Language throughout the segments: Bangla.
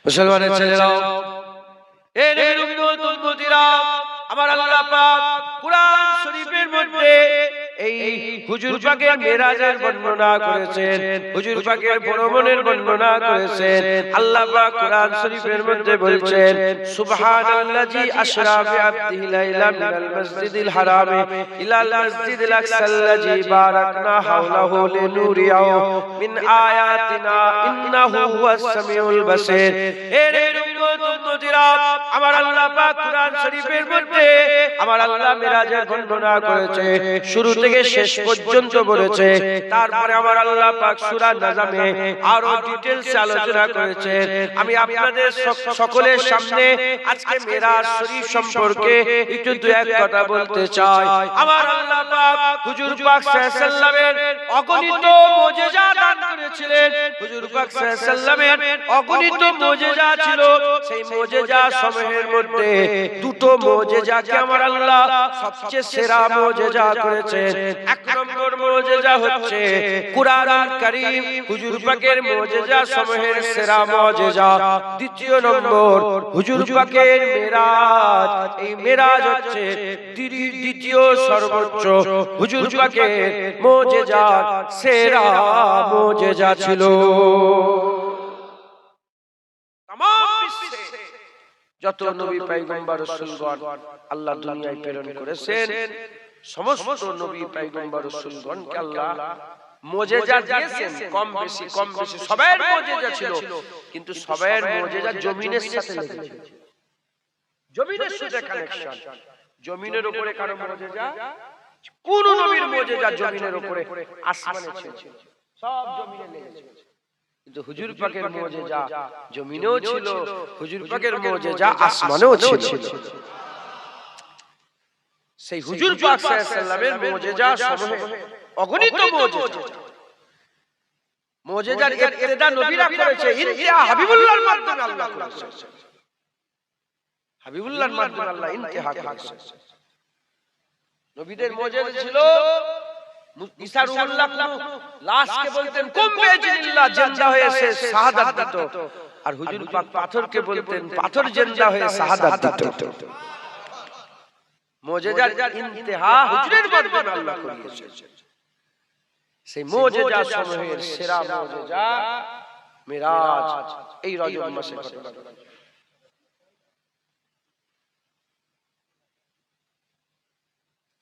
মুসলমানের ছেলেরাও, এ নবীর উম্মত উম্মতিরা, আমার আল্লাহ পাক কুরআন শরীফের মধ্যে এই হুজুর পাকের মেরাজের বর্ণনা করেছেন, হুজুর পাকের ভ্রমণের বর্ণনা করেছেন। আল্লাহ পাক কুরআন শরীফের মধ্যে বলছেন, সুবহানাল্লাযী আশরা বিআবদিহি লাইলাম মিনাল মাসজিদিল হারামি ইলাল মাসজিদিল আকসাল্লাযী বারাকনা হাওলাহু লিনুরিয়াহু মিন আয়াতিনা ইন্নাহু হুয়াস সামিউল বাসীর। এ উম্মত উম্মতিরা, আমার আল্লাহ পাক কুরআন শরীফের মধ্যে আমার আল্লাহ মেরাজের বর্ণনা করেছে, শুরু থেকে শেষ পর্যন্ত বলেছে। তারপরে আমার আল্লাহ পাক সূরা নাজমে আরো ডিটেইলস আলোচনা করেছেন। আমি আপনাদের সকলের সামনে আজকে মেরাজ শরীফ সম্পর্কে একটু দু এক কথা বলতে চাই। আমার আল্লাহ পাক হুজুর পাক সাল্লাল্লাহু আলাইহি ওয়াসাল্লামের অগণিত মুজিজা দান করেছিলেন। হুজুর পাক সাল্লাল্লাহু আলাইহি ওয়াসাল্লামের অগণিত মুজিজা ছিল। সেই মুজিজা সমূহের মধ্যে দুটো মুজিজাকে আমার আল্লাহ সবচেয়ে সেরা মুজিজা করেছেন। এক নম্বর মুজিজা হচ্ছে কুরআনুল কারীম, হুজুর পাকের মুজিজা সমূহের সেরা মুজিজা। দ্বিতীয় নম্বর হুজুর পাকের মেরাজ। এই মেরাজ হচ্ছে দ্বিতীয় সর্বোচ্চ হুজুর পাকের মুজিজা, সেরা মুজিজা ছিল। যত নবী পয়গম্বর রাসূলগণ আল্লাহ দুনিয়ায় প্রেরণ করেছেন, সমস্ত নবী পয়গম্বর রাসূলগণকে আল্লাহ মুজিজা দিয়েছেন। কম বেশি সবার মুজিজা ছিল, কিন্তু সবার মুজিজা জমিনের সাথে লেগেছে। জমিনের সাথে কানেকশন। জমিনের উপরে কারো মুজিজা, কোন নবীর মুজিজা জমিনের উপরে আসমানে ছিল, সব জমিনে লেগেছে। কিন্তু হুজুর পাকের মুজিজা জমিনেও ছিল, হুজুর পাকের মুজিজা আসমানেও ছিল। সেই হুজুর পাক সাল্লাল্লাহু আলাইহি ওয়াসাল্লামের মুজিজা সমূহ অগণিত মুজিজা। মুজিজার ইবতিদা নবীরা করেছে, ইন্তিহা হাবিবুল্লাহর মাধ্যমে আল্লাহ করেছে। হাবিবুল্লাহর মাধ্যমে আল্লাহ ইন্তিহা করেছে। নবীদের মুজিজা ছিল ঈসা রূহুল্লাহ লাশকে বলতেন কুম বিইজনিল্লাহ, জিন্দা হয়ে সে শাহাদাত দিত। আর হুজুর পাক পাথরকে বলতেন পাথর জিন্দা হয়ে শাহাদাত দিত। মুজিজার ইন্তিহা হুজুরের মাধ্যমে আল্লাহ করিয়েছে। সেই মুজিজা সমূহের সেরা মুজিজা মিরাজ, এই রজব মাসে ঘটনা।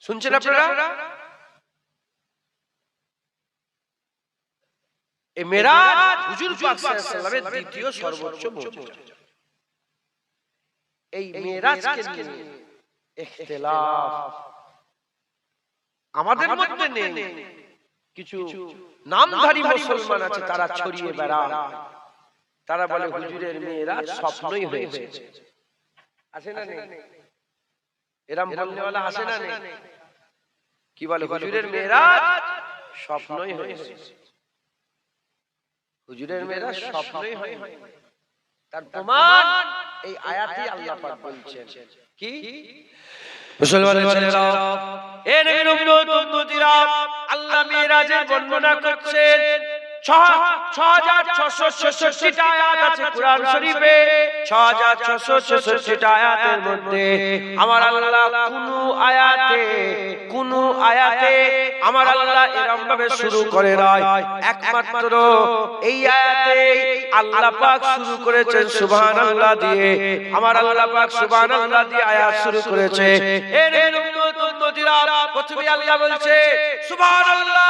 শুনছেন আপনারা? এই মিরাজ হুজুর পাক সাল্লাল্লাহু আলাইহি ওয়াসাল্লামের দ্বিতীয় সর্বোচ্চ মুজিজা। এই মিরাজকে নিয়ে ইখতিলাফ আমাদের মধ্যে নেই। কিছু নামধারী মুসলমান আছে, তারা ছড়িয়ে বেড়ায়। তারা বলে হুজুরের মিরাজ স্বপ্নই হয়েছে। আছে না নেই? এরকম বলনেওয়ালা আছে না নেই? কি বলে হুজুরের মিরাজ স্বপ্নই হয়েছে। হুজুরের মেরাজ স্বপ্নই হয়। তার প্রমাণ এই আয়াতে আল্লাহ পাক বলছেন। কি? মুসলমানের ছেলেরা, এ নবীর উম্মত উম্মতিরা, আল্লাহ মেরাজের বর্ণনা করছেন। 6666টা আয়াত আছে কুরআন শরীফে। 6666টা আয়াতের মধ্যে আমার আল্লাহ কোন আয়াতে আমার আল্লাহ এরকম ভাবে শুরু করে নাই। একমাত্র এই আয়াতে আল্লাহ পাক শুরু করেছেন সুবহানাল্লাহ দিয়ে। আমার আল্লাহ পাক সুবহানাল্লাহ দিয়ে আয়াত শুরু করেছে। এর উম্মত উম্মতিরা, প্রথমে আল্লাহ বলছে সুবহানাল্লাহ,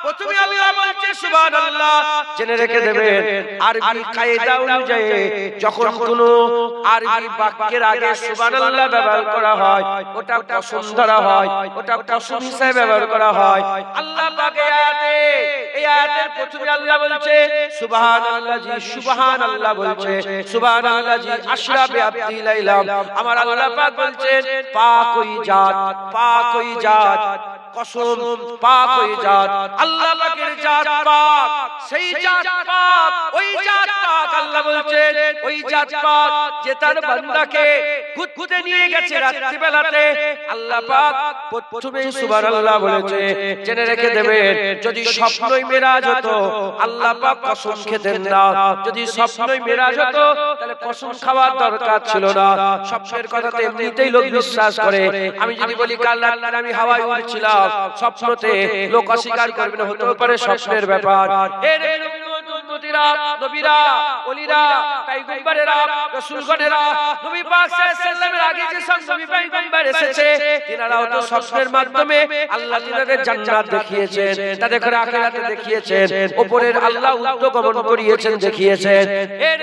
প্রথমে আল্লাহ বলছে সুবহানাল্লাহ। জেনে রেখে দেবেন, আরবি কায়দা অনুযায়ী যখন কোনো আরবি বাক্যের আগে সুবহানাল্লাহ ব্যবহার করা হয়, ওটা কসম ধরা হয়, ওটা কসম হিসেবে ব্যবহার করা হয়। আল্লাহ পাক এই আয়াতের প্রথমে আল্লাহ বলছে সুবহানাল্লাহি, সুবহানাল্লাহ বলছে সুবহানাল্লাহি আশরা বিআবদি লাইলাম। আমার আল্লাহ পাক বলছেন পাক ওই জাত, কসম পাক ওই জাত, আল্লাহ পাকের জাত পাক, সেই জাত পাক, ওই জাত পাক। আল্লাহ বলছেন ওই জাত পাক যে তার বান্দাকে ঘুরতে নিয়ে গেছে রাত্রি বেলাতে, আল্লাহ পাক প্রথমে সুবহানাল্লাহ বলেছে। জেনে রেখে দেবেন, যদি স্বপ্নই মেরাজ হতো আল্লাহ পাক কসম খেতেন না। যদি স্বপ্নই মেরাজ হতো তাহলে কসম খাওয়ার দরকার ছিল না। স্বপ্নের কথাতে এমনিতেই লোক বিশ্বাস করে। আমি যদি বলি কাল রাতে আমি হাওয়ায় উড়ছিলাম, স্বপ্নতে লোক অস্বীকার করবে না, হতেও পারে স্বপ্নের ব্যাপার। এর নবীরা, নবীরা, ওলিরা, পয়গম্বরেরা, রাসূলগণেরা, নবী পাক সাল্লাল্লাহু আলাইহি ওয়াসাল্লামের আগে যে সব নবী পয়গম্বর এসেছে, তিনারাও তো স্বপ্নের মাধ্যমে আল্লাহ তিনাদের জান্নাত দেখিয়েছেন, তাদের ঘরে আখিরাতে দেখিয়েছেন, উপরের আল্লাহ উদ্যোগমন করিয়েছেন, দেখিয়েছেন। এর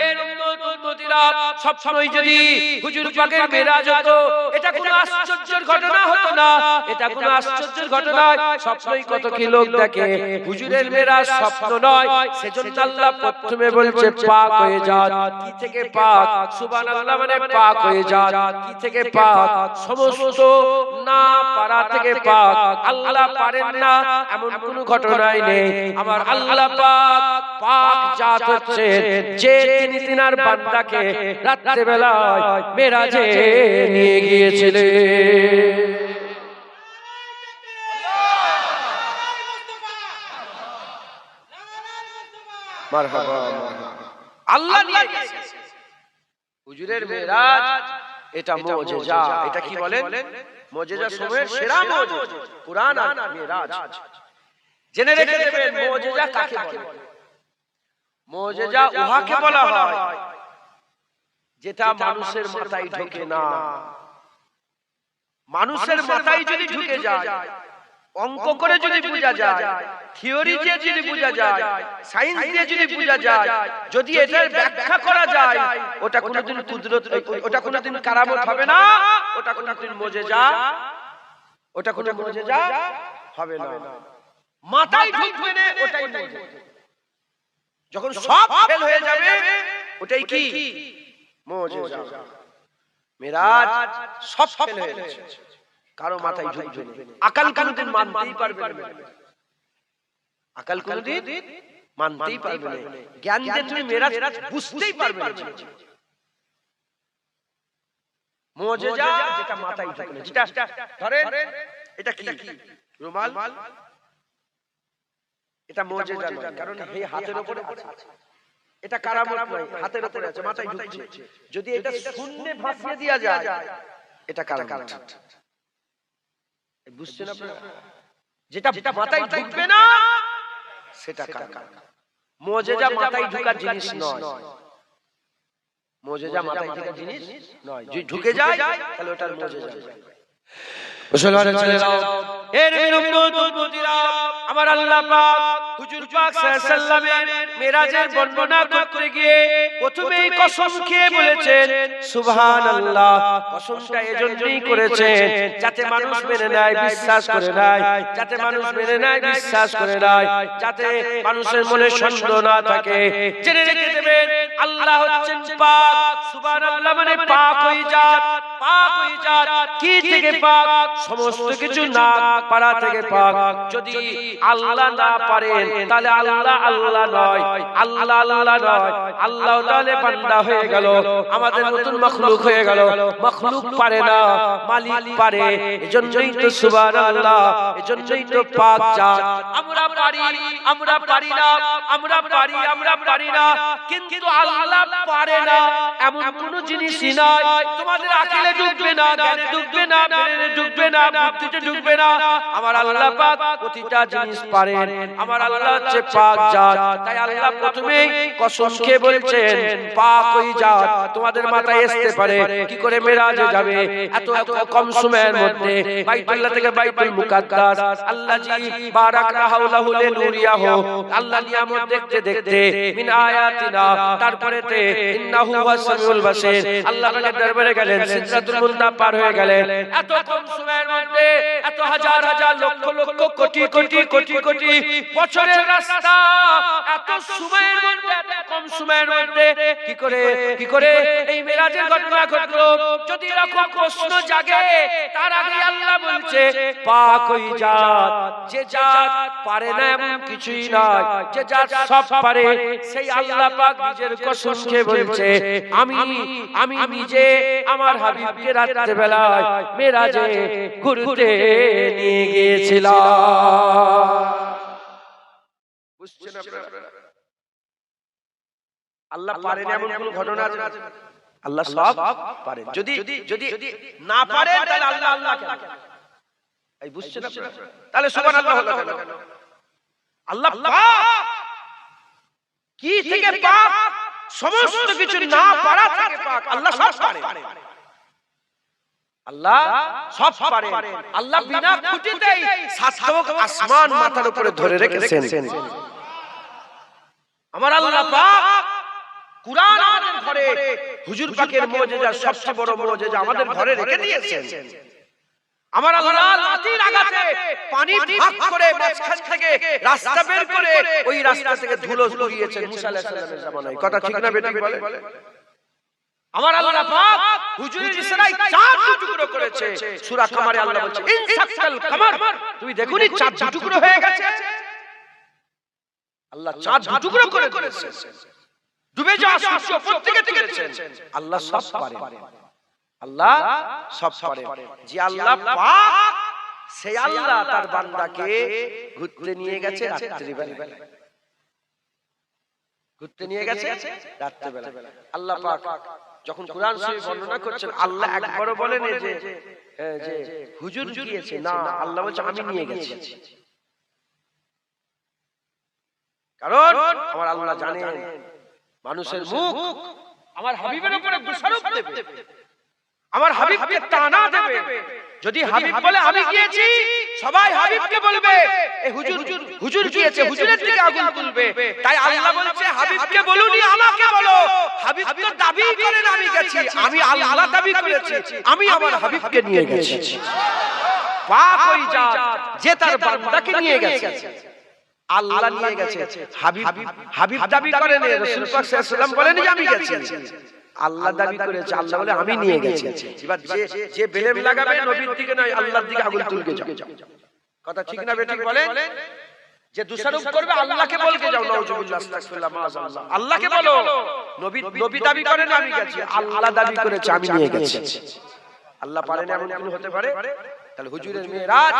নবীরা সবসময় যদি হুজুর পাকের মেরাজ হতো, এটা কোনো আশ্চর্যের ঘটনা হতো না, এটা কোনো আশ্চর্যের ঘটনা। স্বপ্নই কত কি লোক দেখে, হুজুরের মেরাজ স্বপ্ন নয়। সেজন্য আল্লাহ প্রথমে বলছে পাক হয়ে যান। কি থেকে পাক? সুবহানাল্লাহ মানে পাক হয়ে যান। কি থেকে পাক? সমস্ত না পারা থেকে পাক। আল্লাহ পারেন না এমন কোনো ঘটনাই নেই। আমার আল্লাহ পাক পাক জাত হচ্ছেন যে তিনি তিনার বান্দাকে রাত্রি বেলায় মেরাজে নিয়ে গিয়েছিলেন। মারহাবা, আল্লাহ নিয়ে গেছে। হুজুরের মেরাজ এটা মুজিজা। এটা কি বলেন? মুজিজা সময়ের সেরা মুজিজা কুরআন আর মেরাজ। জেনে রেখে দেবেন মুজিজা কাকে বলে। মুজিজা উহাকে বলা হয় যেটা মানুষের মাথায় ঢোকে না। মানুষের মাথায় যদি ঢুকে যায়, অঙ্ক করে যদি বোঝা যায়, থিওরি দিয়ে যদি বোঝা যায়, সায়েন্স দিয়ে যদি বোঝা যায়, যদি এটার ব্যাখ্যা করা যায়, ওটা কোনোদিন কুদরত, ওটা কোনোদিন কারামত হবে না, ওটা কোনোদিন মুজিজা, ওটা কোনো মুজিজা হবে না। মাথায় ঢুকবে না, ওটাই মুজিজা। যখন সব ফেল হয়ে যাবে, ওটাই কি মুজিজা। মেরাজ সব ফেল হয়ে গেছে, কারো মাথায় ঢুকবে না। আকল কোনদিন মানতেই পারবে না, আকল কোনদিন মানতেই পারবে না। জ্ঞান দিয়ে তুমি মেরাজ বুঝতেই পারবে না। মুজিজা যেটা মাথায় ঢুকে না, যেটা ধরেন এটা কি রুমাল, এটা মুজিজা নয়, কারণ এই হাতের উপরে আছে। এটা কারামত নয়, হাতের উপরে আছে, মাথায় ঢুকছে। যদি এটা শূন্যে ভাসিয়ে দেয়া যায়, এটা কারামত। বুঝছেন আপনারা? যেটা মাথায় ঢুকবে না সেটা কারামত। মুজিজা মাথায় ঢোকার জিনিস নয়, মুজিজা মাথায় ঢোকার জিনিস নয়। যদি ঢুকে যায় তাহলে ওটার মুজিজা। মুসলমানের ছেলেরাও, এর উম্মত উম্মতিরা, আমার আল্লাহ পাক হুজুর পাক সাল্লাল্লাহু আলাইহি ওয়াসাল্লামের মেরাজের বর্ণনা করতে গিয়ে প্রথমেই কসম খেয়ে বলেছেন সুবহানাল্লাহ। কসমটা এজন্যই করেছেন যাতে মানুষ মেনে নেয়, বিশ্বাস করে নেয়, যাতে মানুষ মেনে নেয়, বিশ্বাস করে নেয়, যাতে মানুষের মনে সন্দেহ না থাকে। জেনে রেখে দেবেন আল্লাহ হচ্ছেন পাক। সুবহানাল্লাহ মানে পাক হয়ে যান, পাক হয়ে যান। কি থেকে পাক? সমস্ত কিছু না পারা থেকে পাক। যদি আল্লাহ না পারেন তাহলে আল্লাহ আল্লাহ নয়, আল্লাহ আল্লাহ নয়, আল্লাহ তাহলে বান্দা হয়ে গেল, আমাদের নতুন মাখলুক হয়ে গেল। মাখলুক পারে না, মালিক পারে। এজন্যই তো সুবহানাল্লাহ, এজন্যই তো পাক জাত। আমরা পারি, আমরা পারি না, আমরা পারি, আমরা পারি না, কিন্তু আল্লাহ পারে না এমন কোন জিনিসই নাই। তোমাদের আকলে ঢুকবে না, জ্ঞানে ঢুকবে না, ব্রেনে ঢুকবে না, বুদ্ধিতে ঢুকবে না। আমার আল্লাহ পাক প্রতিটা জিনিস পারেন। আমার আল্লাহ হচ্ছে পাক জাত। তাই আল্লাহ প্রথমেই কসম খেয়ে বলছেন পাক ওই জাত। তোমাদের মাথায় আসতে পারে কি করে মেরাজে যাবে এত কম সময়ের মধ্যে বাইতুল্লাহ থেকে বাইতুল মুকাদ্দাস, আল্লাহ জি বারাকনা হাওলাহু লিনুরিয়াহু, আল্লাহ নিয়ামত দেখতে দেখতে মিন আয়াতিনা, তারপরেতে ইন্নাহু ওয়াসমিউল বাসীর, আল্লাহ পাকের দরবারে গেলেন, সিদরাতুল মুনতাহা পার হয়ে গেলেন। এত কম সময়ের মধ্যে, এত হাজার হাজার লক্ষ লক্ষ কোটি কোটি কোটি কোটি বছরের রাস্তা, এত সময়ের মধ্যে, এত কম সময়ের মধ্যে কি করে এই মেরাজের ঘটনা ঘটলো? যদি এরকম প্রশ্ন জাগে, তার আগে আল্লাহ বলছে পাক ওই জাত, যে জাত পারে না এমন কিছুই নয়, যে জাত সব পারে। সেই আল্লাহ পাক নিজের কসম খেয়ে বলছে আমি নিজে আমার হাবিবকে রাত্রে বেলায় মেরাজে ঘুরতে নিয়ে গিয়েছিলাম। বুঝছেন আপনারা? আল্লাহ পারেন এমন কোন ঘটনা আছে? আল্লাহ সব পারেন। যদি না পারেন তাহলে আল্লাহ কেন? এই বুঝছেন আপনারা? তাহলে সুবহানাল্লাহ হলো কেন? আল্লাহ পাক, কি থেকে পাক? সমস্ত কিছু না পারা থেকে পাক। আল্লাহ সব পারেন। আল্লাহ সব পারেন। আল্লাহ বিনা খুঁটিতেই সাত আসমান মাথার উপরে ধরে রেখেছেন। আমার আল্লাহ পাক কুরআন আমাদের ঘরে, হুজুর পাকের মুজিজা, সবচেয়ে বড় মুজিজা আমাদের ঘরে রেখে দিয়েছেন। আমার আল্লাহ লাঠির আঘাতে পানি ভাগ করে মাঝখান থেকে রাস্তা বের করে ওই রাস্তা থেকে ধুলো উড়িয়েছেন মুসা আলাইহিস সালামের জামানায়। কথা ঠিক না বেটি বলে? আমার আল্লাহ পাক হুজুরের ইশারায় চাঁদ টুকরো করেছে। সূরা কামারে আল্লাহ বলছে ইনসাক্কাল কামার, তুমি দেখোনি চাঁদ টুকরো হয়ে গেছে? আল্লাহ চাঁদ টুকরো করে করেছে। ডুবে যাওয়া সূর্য উপর থেকে তুলেছেন। আল্লাহ সব পারে। আল্লাহ সব পারে। যে আল্লাহ পাক, সেই আল্লাহ তার বান্দাকে ঘুরতে নিয়ে গেছে রাত্রিবেলা। ঘুরতে নিয়ে গেছে রাত্রিবেলা। আল্লাহ পাক যখন কুরআন শরীফ বর্ণনা করছেন, আল্লাহ একবারও বলেন যে হুজুর গিয়েছে, না, আল্লাহ বলছে আমি নিয়ে গেছি। কারণ আমার আল্লাহ জানেন মানুষের মুখ আমার হাবিবের উপরে দোষারোপ দেবে, আমার হাবিবকে টানা দেবে। যদি হাবিব বলে আমি গিয়েছি, সবাই হাবিবকে বলবে এই হুজুর গিয়েছে, হুজুরের দিকে আগুন তুলবে। তাই আল্লাহ বলছে হাবিবকে বলুনি, আমাকে বলো। হাবিব তো দাবি করেন আমি গেছি, আমি আল্লাহ দাবি করেছি আমি আমার হাবিবকে নিয়ে গেছি। পাক ওই জাত যে তার বান্দাকে নিয়ে গেছে। আল্লাহ নিয়ে গেছে, হাবিব দাবি করেন, রাসূল পাক সাল্লাল্লাহু আলাইহি ওয়াসাল্লাম বলেন যে আমি গেছি। আল্লাহ দাবি করেছে, আল্লাহ বলে আমি নিয়ে গেছি। এবার যে বেলেম লাগাবে নবীর দিকে নয় আল্লাহর দিকে আগুন তুলকে যাও। কথা ঠিক না বেঠিক বলেন? যে দোষারোপ করবে আল্লাহকে বলকে যাও, নাউজুবিল্লাহ, আস্তাগফিরুল্লাহ, মাআযাল্লাহ। আল্লাহকে বলো নবী দাবি করেন আমি গেছি, আল্লাহ দাবি করেছে আমি নিয়ে গেছি। আল্লাহ পারেন এমন কি হতে পারে? তাহলে হুজুরের মেরাজ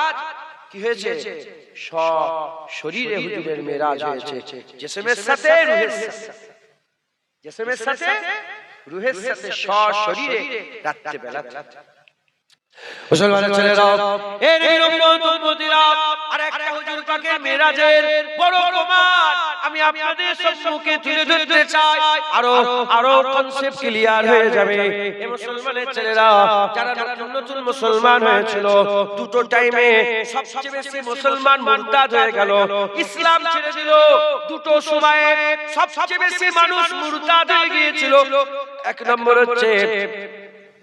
কি হয়েছে? শরীরে হুজুরের মেরাজ হয়েছে, জিসমের সাথে রূহের সাথে, জিসমের সাথে রূহের সাথে শরীরে রাত্রে বেলা। মুসলমানের ছেলেরা, এই নিরম্বত উম্মতিরা, আরেকটা হুজুর পাকের মেরাজের বড় প্রমাণ আমি আপনাদের সম্মুখে তুলে ধরতে চাই। আরো কনসেপ্ট ক্লিয়ার হয়ে যাবে। এই মুসলমানের ছেলেরা যারা নতুন মুসলমান হয়েছিল, দুটো টাইমে সবচেয়ে বেশি মুসলমান মুরতাদ হয়ে গেল, ইসলাম ছেড়ে দিল। দুটো সময়ে সবচেয়ে বেশি মানুষ মুরতাদ হয়ে গিয়েছিল। এক নম্বর হচ্ছে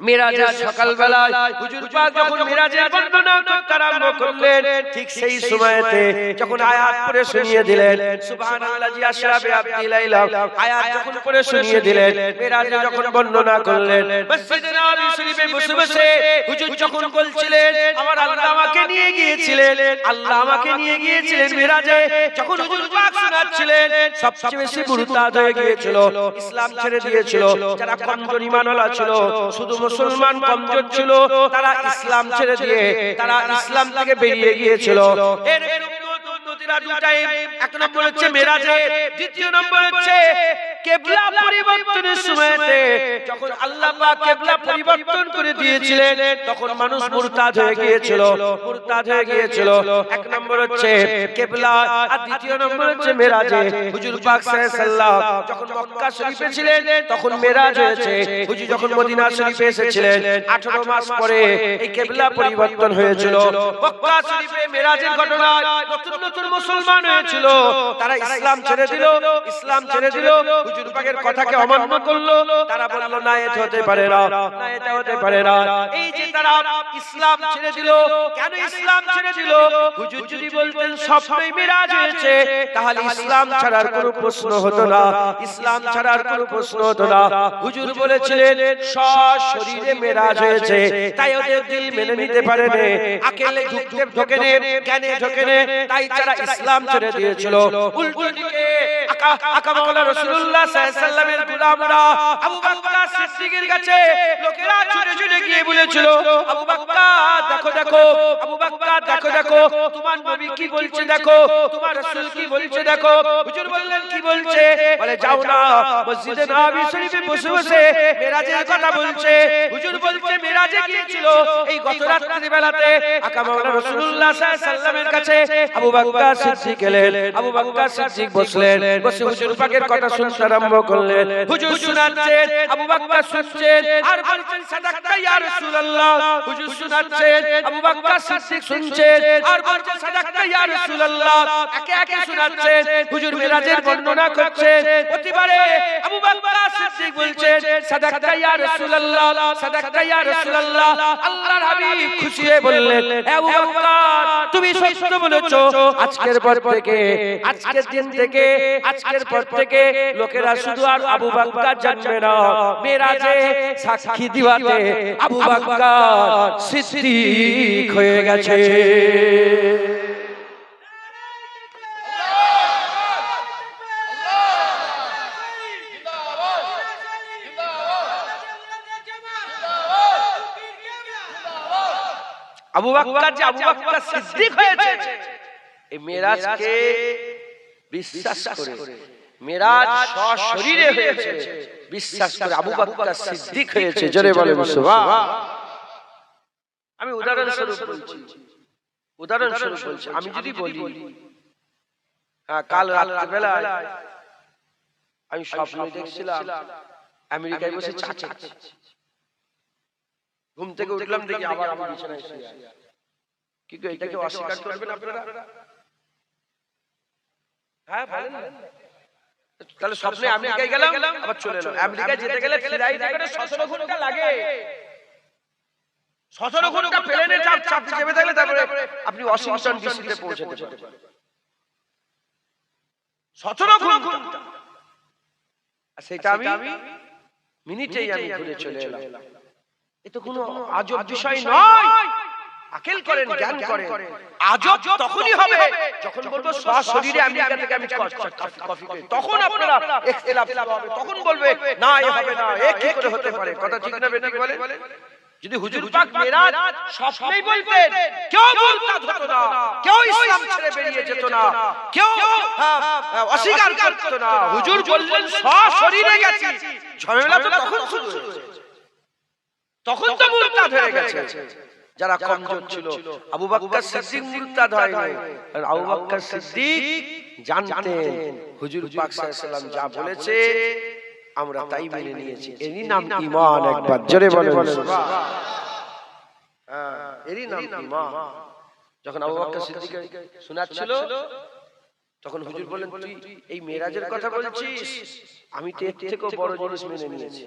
মিরাজের সকালবেলায় হুজুর পাক যখন মিরাজের বর্ণনা করতে আরম্ভ করলেন, ঠিক সেই সময়তে যখন আয়াত পড়ে শুনিয়ে দিলেন, সুবহানাল্লাযী আশরা বিআবদি লাইলা, আয়াত যখন পড়ে শুনিয়ে দিলেন, মিরাজে যখন বর্ণনা করলেন, মসজিদে নববী শরীফে বসে বসে হুজুর যখন বলছিলেন আমার আল্লাহ আমাকে নিয়ে গিয়েছিলেন, আল্লাহ আমাকে নিয়ে গিয়েছিলেন মিরাজে, যখন হুজুর পাক শোনাচ্ছিলেন, সবচেয়ে বেশি মুরতাদ হয়ে গিয়েছিল, ইসলাম ছেড়ে দিয়েছিল। যারা কমজোর ঈমানওয়ালা ছিল, শুধু মুসলমান কমজোর ছিল, তারা ইসলাম ছেড়ে দিয়ে তারা ইসলাম থেকে বেরিয়ে গিয়েছিল। এর উম্মতিরা দুটাই, এক নম্বর হচ্ছে মেরাজে, দ্বিতীয় নম্বর হচ্ছে কিবলা পরিবর্তনের সময়তে যখন আল্লাহ পাক কিবলা পরিবর্তন করে দিয়েছিলেন, তখন মানুষ মুরতাদ হয়ে গিয়েছিল, মুরতাদ হয়ে গিয়েছিল। এক নম্বর হচ্ছে কিবলা, আর দ্বিতীয় নম্বর হচ্ছে মেরাজে। হুজুর পাক সাল্লাল্লাহু আলাইহি ওয়াসাল্লাম যখন মক্কা শরীফে ছিলেন তখন মেরাজ হয়েছে, হুজুর যখন মদিনা শরীফে এসেছিলেন 18 মাস পরে এই কিবলা পরিবর্তন হয়েছিল। মক্কা শরীফে মেরাজের ঘটনায় নতুন মুসলমান হয়েছিল, তারা ইসলাম ছেড়ে দিল, ইসলাম ছেড়ে দিল, হুজুর পাকের কথাকে অমান্য করলো। তারা বলল না, এটা হতে পারে না, না এটা হতে পারে না। এই যে তারা ইসলাম ছেড়ে দিল, কেন ইসলাম ছেড়ে দিল? হুজুর যদি বলতেন স্বপ্নই মিরাজ হয়েছে, তাহলে ইসলাম ছাড়ার কোনো প্রশ্ন হতো না, ইসলাম ছাড়ার কোনো প্রশ্ন হতো না। হুজুর বলেছিলেন শরীরে মিরাজ হয়েছে, তাই ওদের দিল মেনে নিতে পারেনি, আকলে ঢোকেনি, জ্ঞানে ঢোকেনি, তাই তারা ইসলাম ছেড়ে দিয়েছিল। উল্টো দিকে আকা মাওলা রাসূলুল্লাহ রাসূলুল্লাহ সাল্লাল্লাহু আলাইহি ওয়াসাল্লামের গোলামরা আবু বকর সিদ্দিকের কাছে লোকেরা ছুটে ছুটে গিয়ে বলেছিল, আবু বকর দেখো দেখো, আবু বকর দেখো দেখো, তোমার নবী কি বলছে দেখো, তোমার রাসূল কি বলছে দেখো। হুজুর বললেন কি বলছে? বলে যাও না, মসজিদে নববী শরীফে বসে বসে মেরাজের কথা বলছে। হুজুর বলছে মেরাজে গিয়েছিল এই গত রাত্রি বেলাতে আকা মাওলানা রাসূলুল্লাহ সাল্লাল্লাহু আলাইহি ওয়াসাল্লামের কাছে। আবু বকর সিদ্দিক এলেন, আবু বকর সিদ্দিক বসলেন, বসে হুজুর পাকের কথা শুনতে আরম্ভ করলেন। হুজুর শোনাচ্ছেন, আবু বকর শুনছেন আর বলছেন সাদাকা ইয়া রাসূলুল্লাহ। হুজুর শোনাচ্ছেন, আবু বকর সিদ্দিক শুনছেন আর বলছেন সাদাকা ইয়া রাসূলুল্লাহ। একে একে শোনাচ্ছেন, হুজুর মেরাজের বর্ণনা করছেন। প্রতিবারে আবু বকর সিদ্দিক বলছেন সাদাকা ইয়া রাসূলুল্লাহ, সাদাকা ইয়া রাসূলুল্লাহ। আল্লাহর হাবিব খুশি হয়ে বললেন, আবু বকর তুমি সত্য বলেছো। আজকের পর থেকে, আজকের দিন থেকে, আজকের পর থেকে লোকেরা শুধু আর আবু বকর জানবে না, মেরাজে সাক্ষী দিওয়াতে আবু বকর সিদ্দিক হয়ে গেছে। আবু বকর যে আবু বকর সিদ্দিক হয়েছে এই মেরাজকে বিশ্বাস করে, মেরাজ সশরীরে হয়েছে বিশ্বাস করে আবু বকর সিদ্দিক হয়েছে। জোরে বলেন সুবহান। আমি উদাহরণস্বরূপ বলছি, উদাহরণস্বরূপ বলছি। আমি যদি বলি হ্যাঁ কাল রাত্রিবেলা আমি স্বপ্নে দেখছিলাম আমেরিকায় বসে চা খাচ্ছি, ঘুম থেকে উঠলাম দেখি আবার আমি বিছানায় শুয়ে আছি। কি গো এটাকে অস্বীকার করবেন আপনারা? হ্যাঁ বলেন না। তাহলে স্বপ্নে আমেরিকায় গেলাম আবার চলে এলাম। আমেরিকায় যেতে গেলে ফ্লাইট করে 17 ঘন্টা লাগে। 17 ঘন্টা প্লেনে চাপতে চেপে থাকলে তারপরে আপনি ওয়াশিংটন ডিসিতে পৌঁছাতে পারবেন। 17 ঘন্টা। আর সেটা আমি মিনিটেই আমি ঘুরে চলে এলাম। এটা কোনো আজব বিষয় নয়। আকেল করেন, জ্ঞান করেন। আজব তখনই হবে যখন বলবো সশরীরে আমেরিকা থেকে আমি কফি খাই, তখন আপনারা ইখতিলাফ হবে, তখন বলবে না এ হবে না, এ কি করে হতে পারে। কথা ঠিক না বেঠিক বলেন? যদি হুজুর পাক মেরাজ স্বপ্নেই বলতেন কেউ মুরতাদ হতো না, কেউ ইসলাম ছেড়ে বেরিয়ে যেত না, কেউ অস্বীকার করত না। হুজুর বললেন সশরীরে গেছি, ঝামেলা তো তখন শুরু হয়েছে, তখন তো মুরতাদ হয়ে গেছে। যারা কমজোর ছিল আবু বকর সিদ্দিক মুরতাদ হয় নাই, আর আবু বকর সিদ্দিক জানতেন হুজুর পাক সাল্লাল্লাহু আলাইহি ওয়াসাল্লাম যা বলেছে আমরা তাই মেনে নিয়েছি। এরই নাম ঈমান। একবার জোরে বলেন সুবহান। এরই নাম ঈমান। যখন আবু বকর সিদ্দিক শোনাচ্ছিল তখন হুজুর বললেন তুই এই মেরাজের কথা বলছিস, আমি তো এর থেকেও বড় জিনিস মেনে নিয়েছি।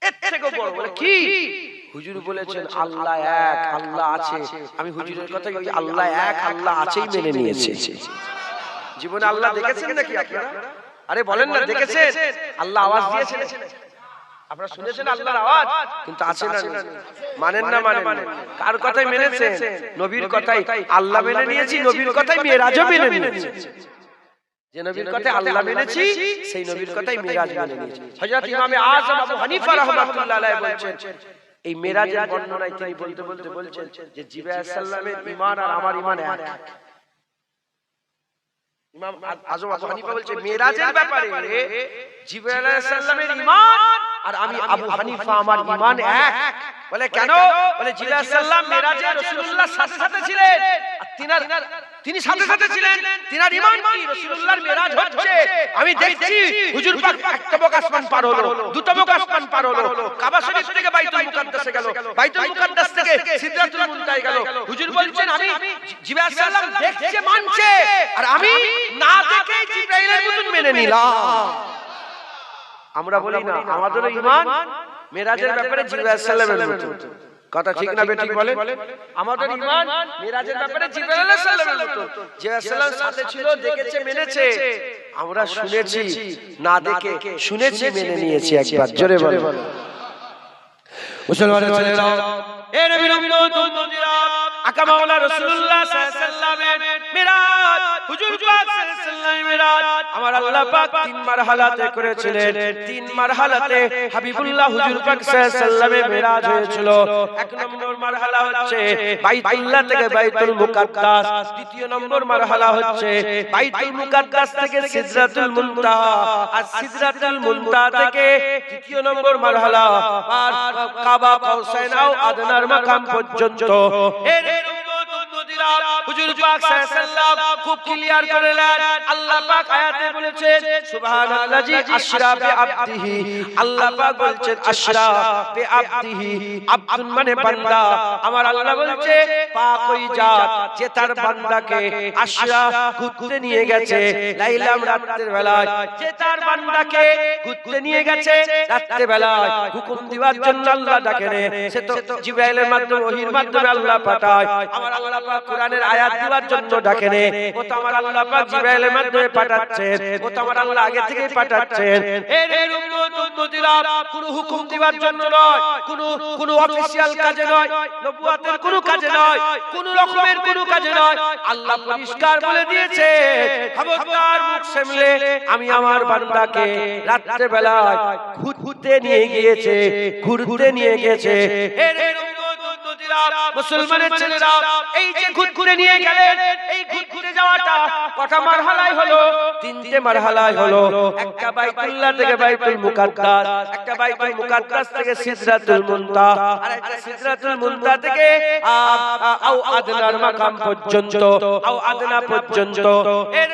এর থেকেও বড় বলে কি? হুজুর বলেছেন আল্লাহ এক, আল্লাহ আছে। আমি হুজুরের কথা ওই আল্লাহ এক, আল্লাহ আছেই মেনে নিয়েছি। জীবনে আল্লাহ দেখেছেন নাকি আপনারা? আরে বলেন না দেখেছেন? আল্লাহ আওয়াজ দিয়েছেন, আপনারা শুনেছেন আল্লাহর আওয়াজ, কিন্তু আছে না? মানেন না মানেন না? কার কথাই মেনেছেন? নবীর কথাই আল্লাহ মেনে নিয়েছি, নবীর কথাই মেরাজও মেনে নিয়েছি। যে নবীর কথাই আল্লাহ মেনেছি সেই নবীর কথাই মেরাজ মেনে নিয়েছি। হযরত ইমাম আযম আবু হানিফা রাহমাতুল্লাহ আলাইহি বলেছেন এই মেরাজের বর্ণনায় তিনি বলতে বলতে বলছেন যে জিবরাইল আলাইহিস সালামের ঈমান আর আমার ঈমান এক। ইমাম আযম আবু হানিফা বলছে মেরাজের ব্যাপারে জিবরাইল আলাইহিস সালামের ঈমান আর আমি আবু হানিফা আমার ঈমান এক। বলে কেন? বলে জিবরাইল আলাইহিস সালাম মেরাজে রাসূলুল্লাহর সাথে সাথে ছিলেন, আর তিনি সাথে সাথে ছিলেন, তিনার ঈমান কি রাসূলুল্লাহর মেরাজ হচ্ছে। আমি দেখছি হুজুর পাক এক তবক আসমান পার হলো, দু তবক আসমান পার হলো, কাবা শরীফ থেকে বাইতুল মুকাদ্দাসে গেল, বাইতুল মুকাদ্দাস থেকে সিদরাতুল মুনতাহায় গেল। হুজুর বলছেন আমি জিবরাইল আলাইহিস সালাম দেখছে মানছে, আর আমি না দেখে জিবরাইলের মতন মেনে নিলাম। আমরা বলি না আমাদের ঈমান মেরাজের ব্যাপারে জিবরাইল আলাইহিস সালামের মতন। কথা ঠিক না বেঠিক বলেন? আমাদের ঈমান মিরাজের ব্যাপারে জিবরাইল আলাইহিস সালামের মতো, জিবরাইল সালাম সাথে ছিল, দেখেছে, মেনেছে। আমরা শুনেছি না দেখে শুনেছি মেনে নিয়েছি। একবার জোরে বলেন মুসলমানের ছেলেরা, এ নবীর উম্মত উম্মতিরা, আকা মাওলা রাসূলুল্লাহ সাল্লাল্লাহু আলাইহি ওয়াসাল্লামের মিরাজ, হুজুর পাক সাল্লাল্লাহু আলাইহি ওয়াসাল্লামের মিরাজ আমার আল্লাহ পাক তিন মারহালাতে করেছিলেন। তিন মারহালাতে হাবিবুল্লাহ হুজুর পাক সাল্লাল্লাহু আলাইহি ওয়াসাল্লামের মিরাজ হয়েছিল। এক নম্বর মারহালা হচ্ছে বাইতুল্লাহ থেকে বাইতুল মুকাদ্দাস, দ্বিতীয় নম্বর মারহালা হচ্ছে বাইতুল মুকাদ্দাস থেকে সিদরাতুল মুনতাহা, আর সিদরাতুল মুনতাহা থেকে তৃতীয় নম্বর মারহালা আর কাবা কাউসাইন আও আদনার মাকাম পর্যন্ত। এর হুজুর পাক সাল্লাল্লাহু আলাইহি ওয়াসাল্লাম খুব ক্লিয়ার করেলেন। আল্লাহ পাক আয়াতে বলেছেন সুবহানাল্লাযী আশরা বিআবদিহি, আল্লাহ পাক বলছেন আশরা বিআবদিহি, আব্দুন মানে বান্দা। আমার আল্লাহ বলছে পাক ওই জাত যে তার বান্দাকে আশরা ঘুরতে নিয়ে গেছে লাইলাম রাতের বেলায়, যে তার বান্দাকে ঘুরতে নিয়ে গেছে রাতের বেলায় হুকুম দিবার জন্য আল্লাহ ডাকেন, সে তো জিবরাইলের মাধ্যমে ওহীর মাধ্যমে আল্লাহ পাঠায়। আমার আল্লাহ পাক কোরআনের আয়াত দিবার জন্য ডাকেন, ও তো আমার আল্লাহ পাক জিবরাইলের মাধ্যমে পাঠাচ্ছেন, ও তো আমার আল্লাহ আগে থেকেই পাঠাচ্ছেন। এর উম্মত উম্মতিরা কোন হুকুম দিবার জন্য নয়, কোন অফিশিয়াল কাজে নয়, নবুয়তের কোন কাজে নয়, কোন রকমের কোন কাজে নয়। আল্লাহ পরিষ্কার বলে দিয়েছে খবরদার মুখ সামলে আমি আমার বান্দাকে রাত্রে বেলায় ঘুরতে নিয়ে গিয়েছে, ঘুরতে নিয়ে গেছে। এর মুসলমানের ছেলেরা এই যে ঘুরঘুরে নিয়ে গেলেন, এই ঘুরঘুরে যাওয়াটা কটা মারহালায় হলো? তিনটে মারহালায় হলো। একটা বাইতুল্লাহ থেকে বাইতুল মুকাদ্দাস, একটা বাইতুল মুকাদ্দাস থেকে সিদরাতুল মুনতাহা, আর একটা সিদরাতুল মুনতাহা থেকে আও আদনার মাকাম পর্যন্ত, আও আদনা পর্যন্ত। এর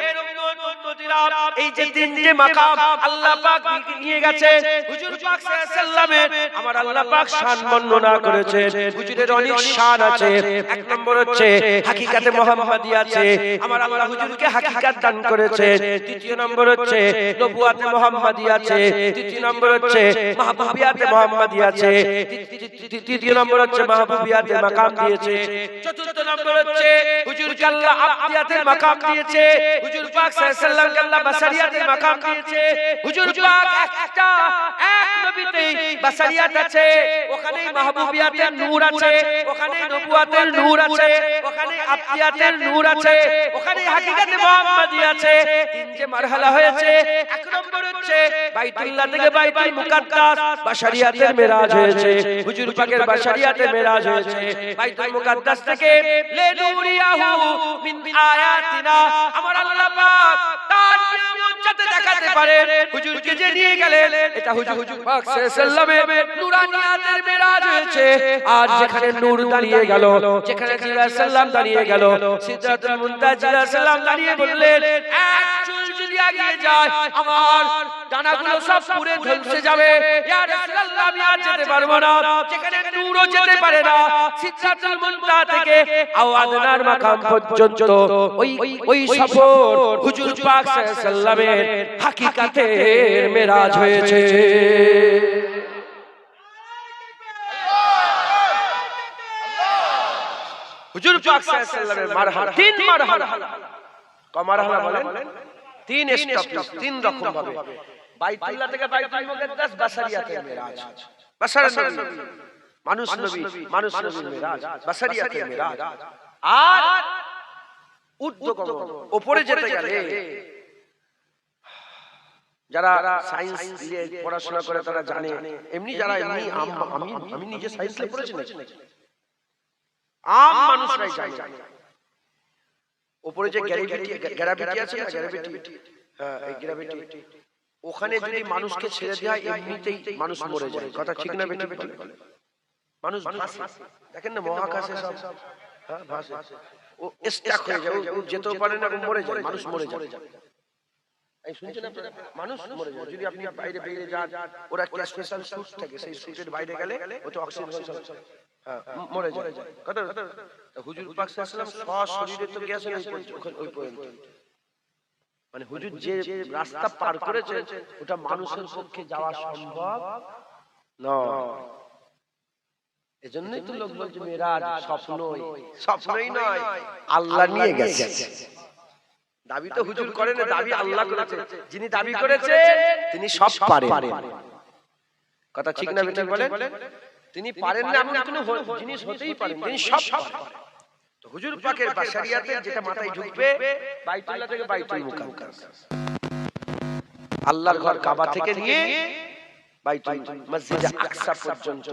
এই যে তিনটে মাকাম আল্লাহ পাক নিয়ে গেছেন, হুজুর পাক সাল্লাল্লাহু আলাইহি ওয়াসাল্লামের আমার আল্লাহ পাক শান বর্ণনা করেছেন। হুজুরের অনেক শান আছে। এক নম্বর হচ্ছে হাকিকাতে মুহাম্মাদি আছে, আমার আল্লাহ হুজুরকে হাকিকাত দান করেছেন। দ্বিতীয় নম্বর হচ্ছে নবুয়াতে মুহাম্মাদি আছে। তৃতীয় নম্বর হচ্ছে মাহবুবিয়াতে মুহাম্মাদি আছে। তৃতীয় নম্বর হচ্ছে মাহবুবিয়াতে মাকাম দিয়েছে। চতুর্থ নম্বর হচ্ছে হুজুরকে আল্লাহ আবদিয়াতের মাকাম দিয়েছে। হুজুর পাক সাল্লাল্লাহু আলাইহি ওয়াসাল্লাম আল্লাহ বাসারিয়াতের মাকাম দিয়েছে। হুজুর পাক একটা এক নবীতেই বাসারিয়াত আছে, ওখানেই মাহবুবিয়াতের নূর আছে, ওখানেই নবুয়াতের নূর আছে, ওখানেই আবদিয়াতের নূর আছে, ওখানেই হাকিকাতে মুহাম্মাদি আছে। তিন যে মারহালা হয়েছে, এক নম্বর হচ্ছে বাইতুল্লাহ থেকে বাইতুল মুকাদ্দাস বাসারিয়াতের মেরাজ হয়েছে। হুজুর পাকের বাসারিয়াতে মেরাজ হয়েছে। বাইতুল মুকাদ্দাস থেকে লিনুরিয়াহু মিন আয়াতিনা, আমার আল্লাহ পাক তার নিয়ামত যাতে দেখাতে পারে হুজুরকে যে নিয়ে গেলেন, এটা হুজুর পাক সাল্লাল্লাহু আলাইহি ওয়াসাল্লামের নূরানিয়াতের মেরাজ হয়েছে। আর যেখানে নূর দাঁড়িয়ে গেল, যেখানে জিবরাইল সাল্লাম দাঁড়িয়ে গেল, সিদরাতুল মুনতাহা জিবরাইল সাল্লাম দাঁড়িয়ে বললেন এক চুল যদি এগিয়ে যায় আমার ডানাগুলো সব পুড়ে ঝলসে যাবে, ইয়া রাসূলুল্লাহ আমি আর যেতে পারবো না। যেখানে নূরও যেতে পারে না, সিদরাতুল মুনতাহা থেকে আও আদনার মাকাম পর্যন্ত ওই সফর হুজুর পাক সাল্লাল্লাহু আলাইহি ওয়াসাল্লামের হাকিকাতের মেরাজ হয়েছে। হুজুর পাক সাল্লাল্লাহু আলাইহি ওয়াসাল্লামের মারহালা, তিন মারহালা। ক মারহালা বলেন? তিন স্টপ, তিন রকম ভাবে। বাইতুল্লাহ থেকে বাইতুল মুকাদ্দাস বাসারিয়াতের মেরাজ, বাসারের নবী, মানুষ নবী, মানুষ নবীর মেরাজ, বাসারিয়াতের মেরাজ। আর ঊর্ধ্বগমন, উপরে যেতে গেলে যারা সায়েন্স দিয়ে পড়াশোনা করে তারা জানে, এমনি যারা এমনি আমি নিজে সায়েন্স নিয়ে পড়েছি না, আম মানুষরাই জানে উপরে যে গ্র্যাভিটি আছে না, গ্র্যাভিটি, হ্যাঁ এই গ্র্যাভিটি, ওখানে যদি মানুষকে ছেড়ে দেয় এমনিতেই মানুষ মরে যায়। কথা ঠিক না বেটি? মানুষ ভাসে, দেখেন না মহাকাশে সব, হ্যাঁ ভাসে, ও স্টাক হয়ে যায়, ও যেতেও পারে না, মরে যায়, মানুষ মরে যায়। এই শুনছেন আপনারা? মানুষ মরে যায়। যদি আপনি বাইরে বেরিয়ে যান, ওরা একটা স্পেশাল স্যুট থাকে, সেই স্যুটের বাইরে গেলে ওটা অক্সিজেন, হ্যাঁ মরে যায়। কথা হুজুর পাক সাল্লাল্লাহু আলাইহি ওয়াসাল্লাম শরীরে তো গেছে ওই পর্যন্ত, মানে হুজুর যে রাস্তা পার করেছে ওটা মানুষের পক্ষে যাওয়া সম্ভব নয়। এজন্যই তো লোক বলছে মেরাজ স্বপ্নই নয়, আল্লাহ নিয়ে গেছে। দাবি তো হুজুর করেন না, দাবি আল্লাহ করেছে। যিনি দাবি করেছে তিনি সব পারেন। কথা ঠিক না বেটি বলেন? তিনি পারেন না এমন কোনো জিনিস হতেই পারেন, তিনি সব পারেন। তো হুজুর পাকের বাসারিয়াতে যেটা মাথায় ঢুকবে বাইতুল্লাহ থেকে বাইতুল মুকাদ্দাস, আল্লাহর ঘর কাবা থেকে নিয়ে বাইতুল মসজিদে আকসা পর্যন্ত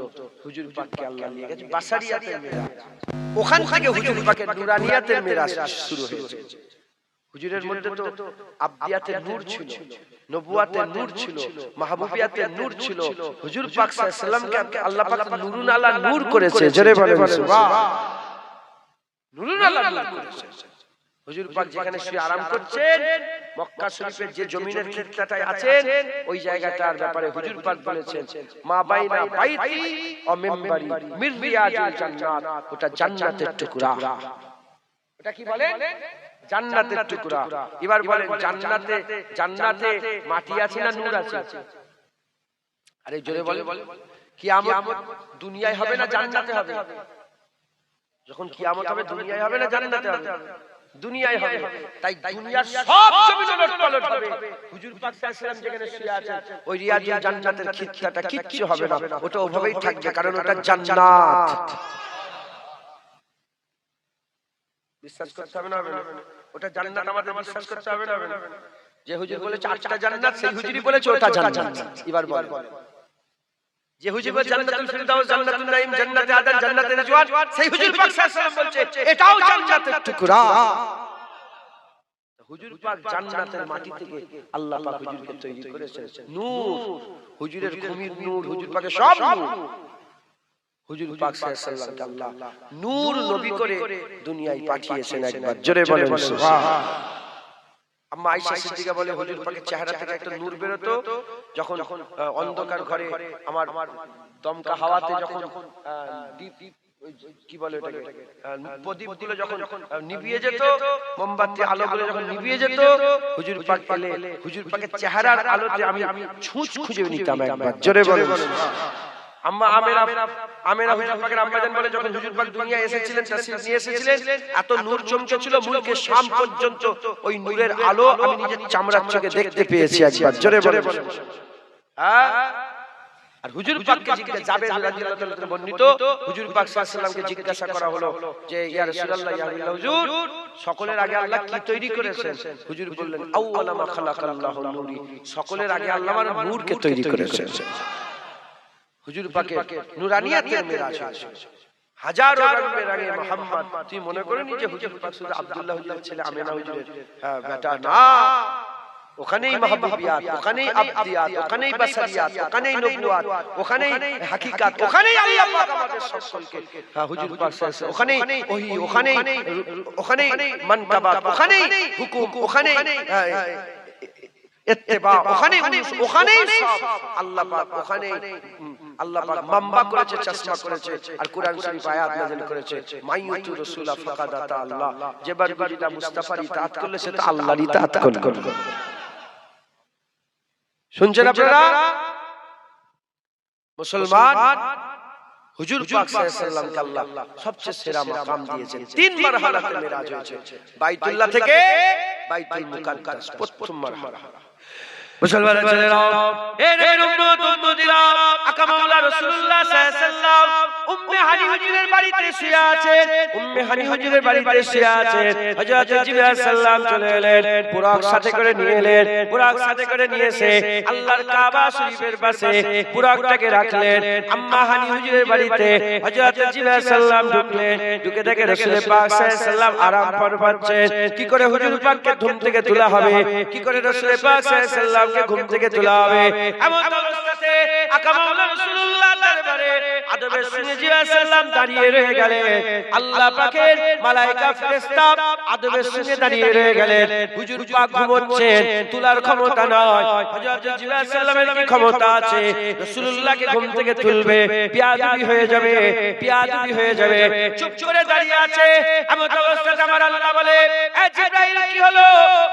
হুজুর পাককে আল্লাহ নিয়ে গেছে বাসারিয়াতের মেরাজ। ওখান থেকে হুজুর পাকের নুরানিয়াতের মেরাজ শুরু হয়েছে। হুজুরের মধ্যে তো আবদিয়াতের নূর ছিল, নবুয়াতের নূর ছিল, মাহবুবিয়াতের নূর ছিল। হুজুর পাক সাল্লাল্লাহু আলাইহি সাল্লামকে আল্লাহ পাক নূরুন আলা নূর করেছে। জোরে বলেন সুবহান। নূরুন আলা নূর করেছে। হুজুর পাক যেখানে শুয়ে আরাম করছেন, মক্কা শরীফের যে জমিনের ক্ষেত্রটায় আছেন, ওই জায়গাটার ব্যাপারে হুজুর পাক বলেছেন, মা বাইনা বাইতি ও মিম্বারি মির রিয়াজিল জান্নাত, ওটা জান্নাতের টুকরা। ওটা কি বলেন? জান্নাতের টুকরা। এবার বলেন জান্নাতে, জান্নাতে মাটি আছে না নূর আছে? আরে জোরে বলেন। কিয়ামত দুনিয়ায় হবে না জান্নাতে হবে? যখন কিয়ামত হবে দুনিয়ায় হবে না জান্নাতে হবে? দুনিয়ায় হবে। তাই দুনিয়ার সব জমিন উলটপালট হবে। হুজুর পাক সাল্লাল্লাহু আলাইহি ওয়াসাল্লাম যেখানে শুয়ে আছেন, ওই রিয়াজুল জান্নাতের খিত্তাটা কিচ্ছু হবে না, ওটা ওভাবেই থাকবে, কারণ ওটা জান্নাত। বিশ্বাস করতে হবে না? হবে না? ওটা জান্নাত আমাদের বিশ্বাস করতে হবে না? হবে না? যে হুজুর বলেছে 8টা জান্নাত, সেই হুজুরই বলেছে ওটা জান্নাত। এবার বল, যে হুজুর বলেছে জান্নাতুল ফিরদাউস, জান্নাতুন নাঈম, জান্নাতে আদন, জান্নাতে রিজওয়ান, সেই হুজুর পাক সাল্লাল্লাহু আলাইহি ওয়াসাল্লাম বলছে এটাও জান্নাতের টুকরা। হুজুর পাক জান্নাতের মাটি থেকে আল্লাহ পাক হুজুরকে তৈরি করেছেন। নূর, হুজুরের ঘুমির নূর, হুজুর পাকের সব নূর। হুজুর পাক সাল্লাল্লাহু আলাইহি ওয়াসাল্লামকে আল্লাহ নূর নবী করে দুনিয়ায় পাঠিয়েছেন। একবার জোরে বলেন সুবহান। আম্মা আয়েশা সিদ্দিকা বলে হুজুর পাকের চেহারা থেকে একটা নূর বেরোতো, যখন অন্ধকার ঘরে আমার দমকা হাওয়াতে যখন কি বলে ওটাকে, প্রদীপগুলো যখন নিভিয়ে যেত, মোমবাতি আলোগুলো যখন নিভিয়ে যেত, হুজুর পাক এলে হুজুর পাকের চেহারার আলোতে আমি ছুঁচ খুঁজে নিতাম। একবার জোরে বলেন সুবহান। আম্মা আমেনা হুজুর পাকের আম্মাজান বলে যখন হুজুর পাক দুনিয়ায় এসেছিলেন, তাশরীফ নিয়ে এসেছিলেন, এত নূর চমকেছিল মুলকে শাম পর্যন্ত, ওই নূরের আলো আমি নিজের চামড়ার চোখে দেখতে পেয়েছি। একবার জোরে বলেন। আর হুজুর পাককে জিজ্ঞাসা, জাবের রাদিয়াল্লাহু তাআলা থেকে বর্ণিত, হুজুর পাক সাল্লাল্লাহু আলাইহি ওয়াসাল্লামকে জিজ্ঞাসা করা হলো যে ইয়া রাসূলুল্লাহ, ইয়া হাবিবাল্লাহ হুজুর, সকলের আগে আল্লাহ কি তৈরি করেছেন? হুজুর বললেন আউওয়ালা মা খালাকাল্লাহু নূরি, সকলের আগে আল্লাহ আমার নূরকে তৈরি করেছেন। হুজুর পাকের নুরানিয়াতের মেরাজ হয়েছে। হাজারো রঙে রঙে মুহাম্মদ। তুই মনে করিনি যে হুজুর পাক শুধু আব্দুল্লাহ হুজুরের ছেলে, আমেনা হুজুরের বেটা না। ওখানেই মাহবুবিয়াত, ওখানেই আবদিয়াত, ওখানেই বাসারিয়াত, ওখানেই নবুয়াত, ওখানেই হাকিকাত, ওখানেই আল্লাহ পাক আমাদের সকলকে হুজুর পাক সাল্লাল্লাহু, ওখানেই ওহী, ওখানেই মানকাবাত, ওখানেই হুকুম, ওখানেই ইত্তেবা, ওখানেই সব আল্লাহ পাক, ওখানেই আল্লাহ পাক মাম্বা করেছে, চশমা করেছে, আর কোরআন শরীফ আয়াত নাযিল করেছে, মাইয়ুতু রাসূলা ফাকাদ আতা আল্লাহ, যে বারবিটা মুস্তাফার ইতাআত করলে সে তো আল্লাহর ইতাআত করবে। শুনছেন আপনারা? মুসলমান, হুজুর পাক সাল্লাল্লাহু আলাইহি ওয়াসাল্লামকে আল্লাহ সবচেয়ে সেরা মাকাম দিয়েছেন। 3 মারহালাতে মেরাজ হয়েছে, বাইতুল্লাহ থেকে বাইতুল মুকাদ্দাস, প্রথম মারহালা। মুসলমানের ছেলেরা, এ নবীর উম্মত উম্মতিরা, আকা মাওলা রাসূলুল্লাহ সাল্লাল্লাহু আলাইহি ওয়াসাল্লাম উম্মে হানি হুজুরের বাড়িতে শুয়ে আছেন। উম্মে হানি হুজুরের বাড়িতে শুয়ে আছেন। হযরত জিবরাইল সাল্লাম চলে এলেন, বুরাক সাথে করে নিয়ে এলেন। বুরাক সাথে করে নিয়ে এসে আল্লাহর কাবা শরীফের পাশে বুরাকটাকে রাখলেন। আম্মা হানি হুজুরের বাড়িতে হযরত জিবরাইল সাল্লাম ঢুকলেন। ঢুকে দেখে রাসূল পাক সাল্লাল্লাহু আলাইহি ওয়াসাল্লাম আরাম ফরমাচ্ছেন। কি করে হুজুর পাককে ঘুম থেকে তোলা হবে, কি করে রাসূল পাক সাল্লাল্লাহু আলাইহি ওয়াসাল্লামকে ঘুম থেকে তোলা হবে, এমন অবস্থাতে আকা মাওলা রাসূলুল্লাহ দরবারে আদবের সঙ্গে জিবরাইল সাল্লাম দাঁড়িয়ে রয়ে গেলেন। আল্লাহ পাকের মালায়েকা ফেরেশতা আদবের সঙ্গে দাঁড়িয়ে রয়ে গেলেন। হুজুর পাক ঘুমোচ্ছেন, তোলার ক্ষমতা নয়। হযরত জিবরাইল সাল্লামের কি ক্ষমতা আছে? রাসূলুল্লাহকে ঘুম থেকে তুলবে, বেয়াদবি হয়ে যাবে, বেয়াদবি হয়ে যাবে। চুপ করে দাঁড়িয়ে আছে। এমন অবস্থাতে আমার আল্লাহ বলে, এ জিবরাইল কি হলো?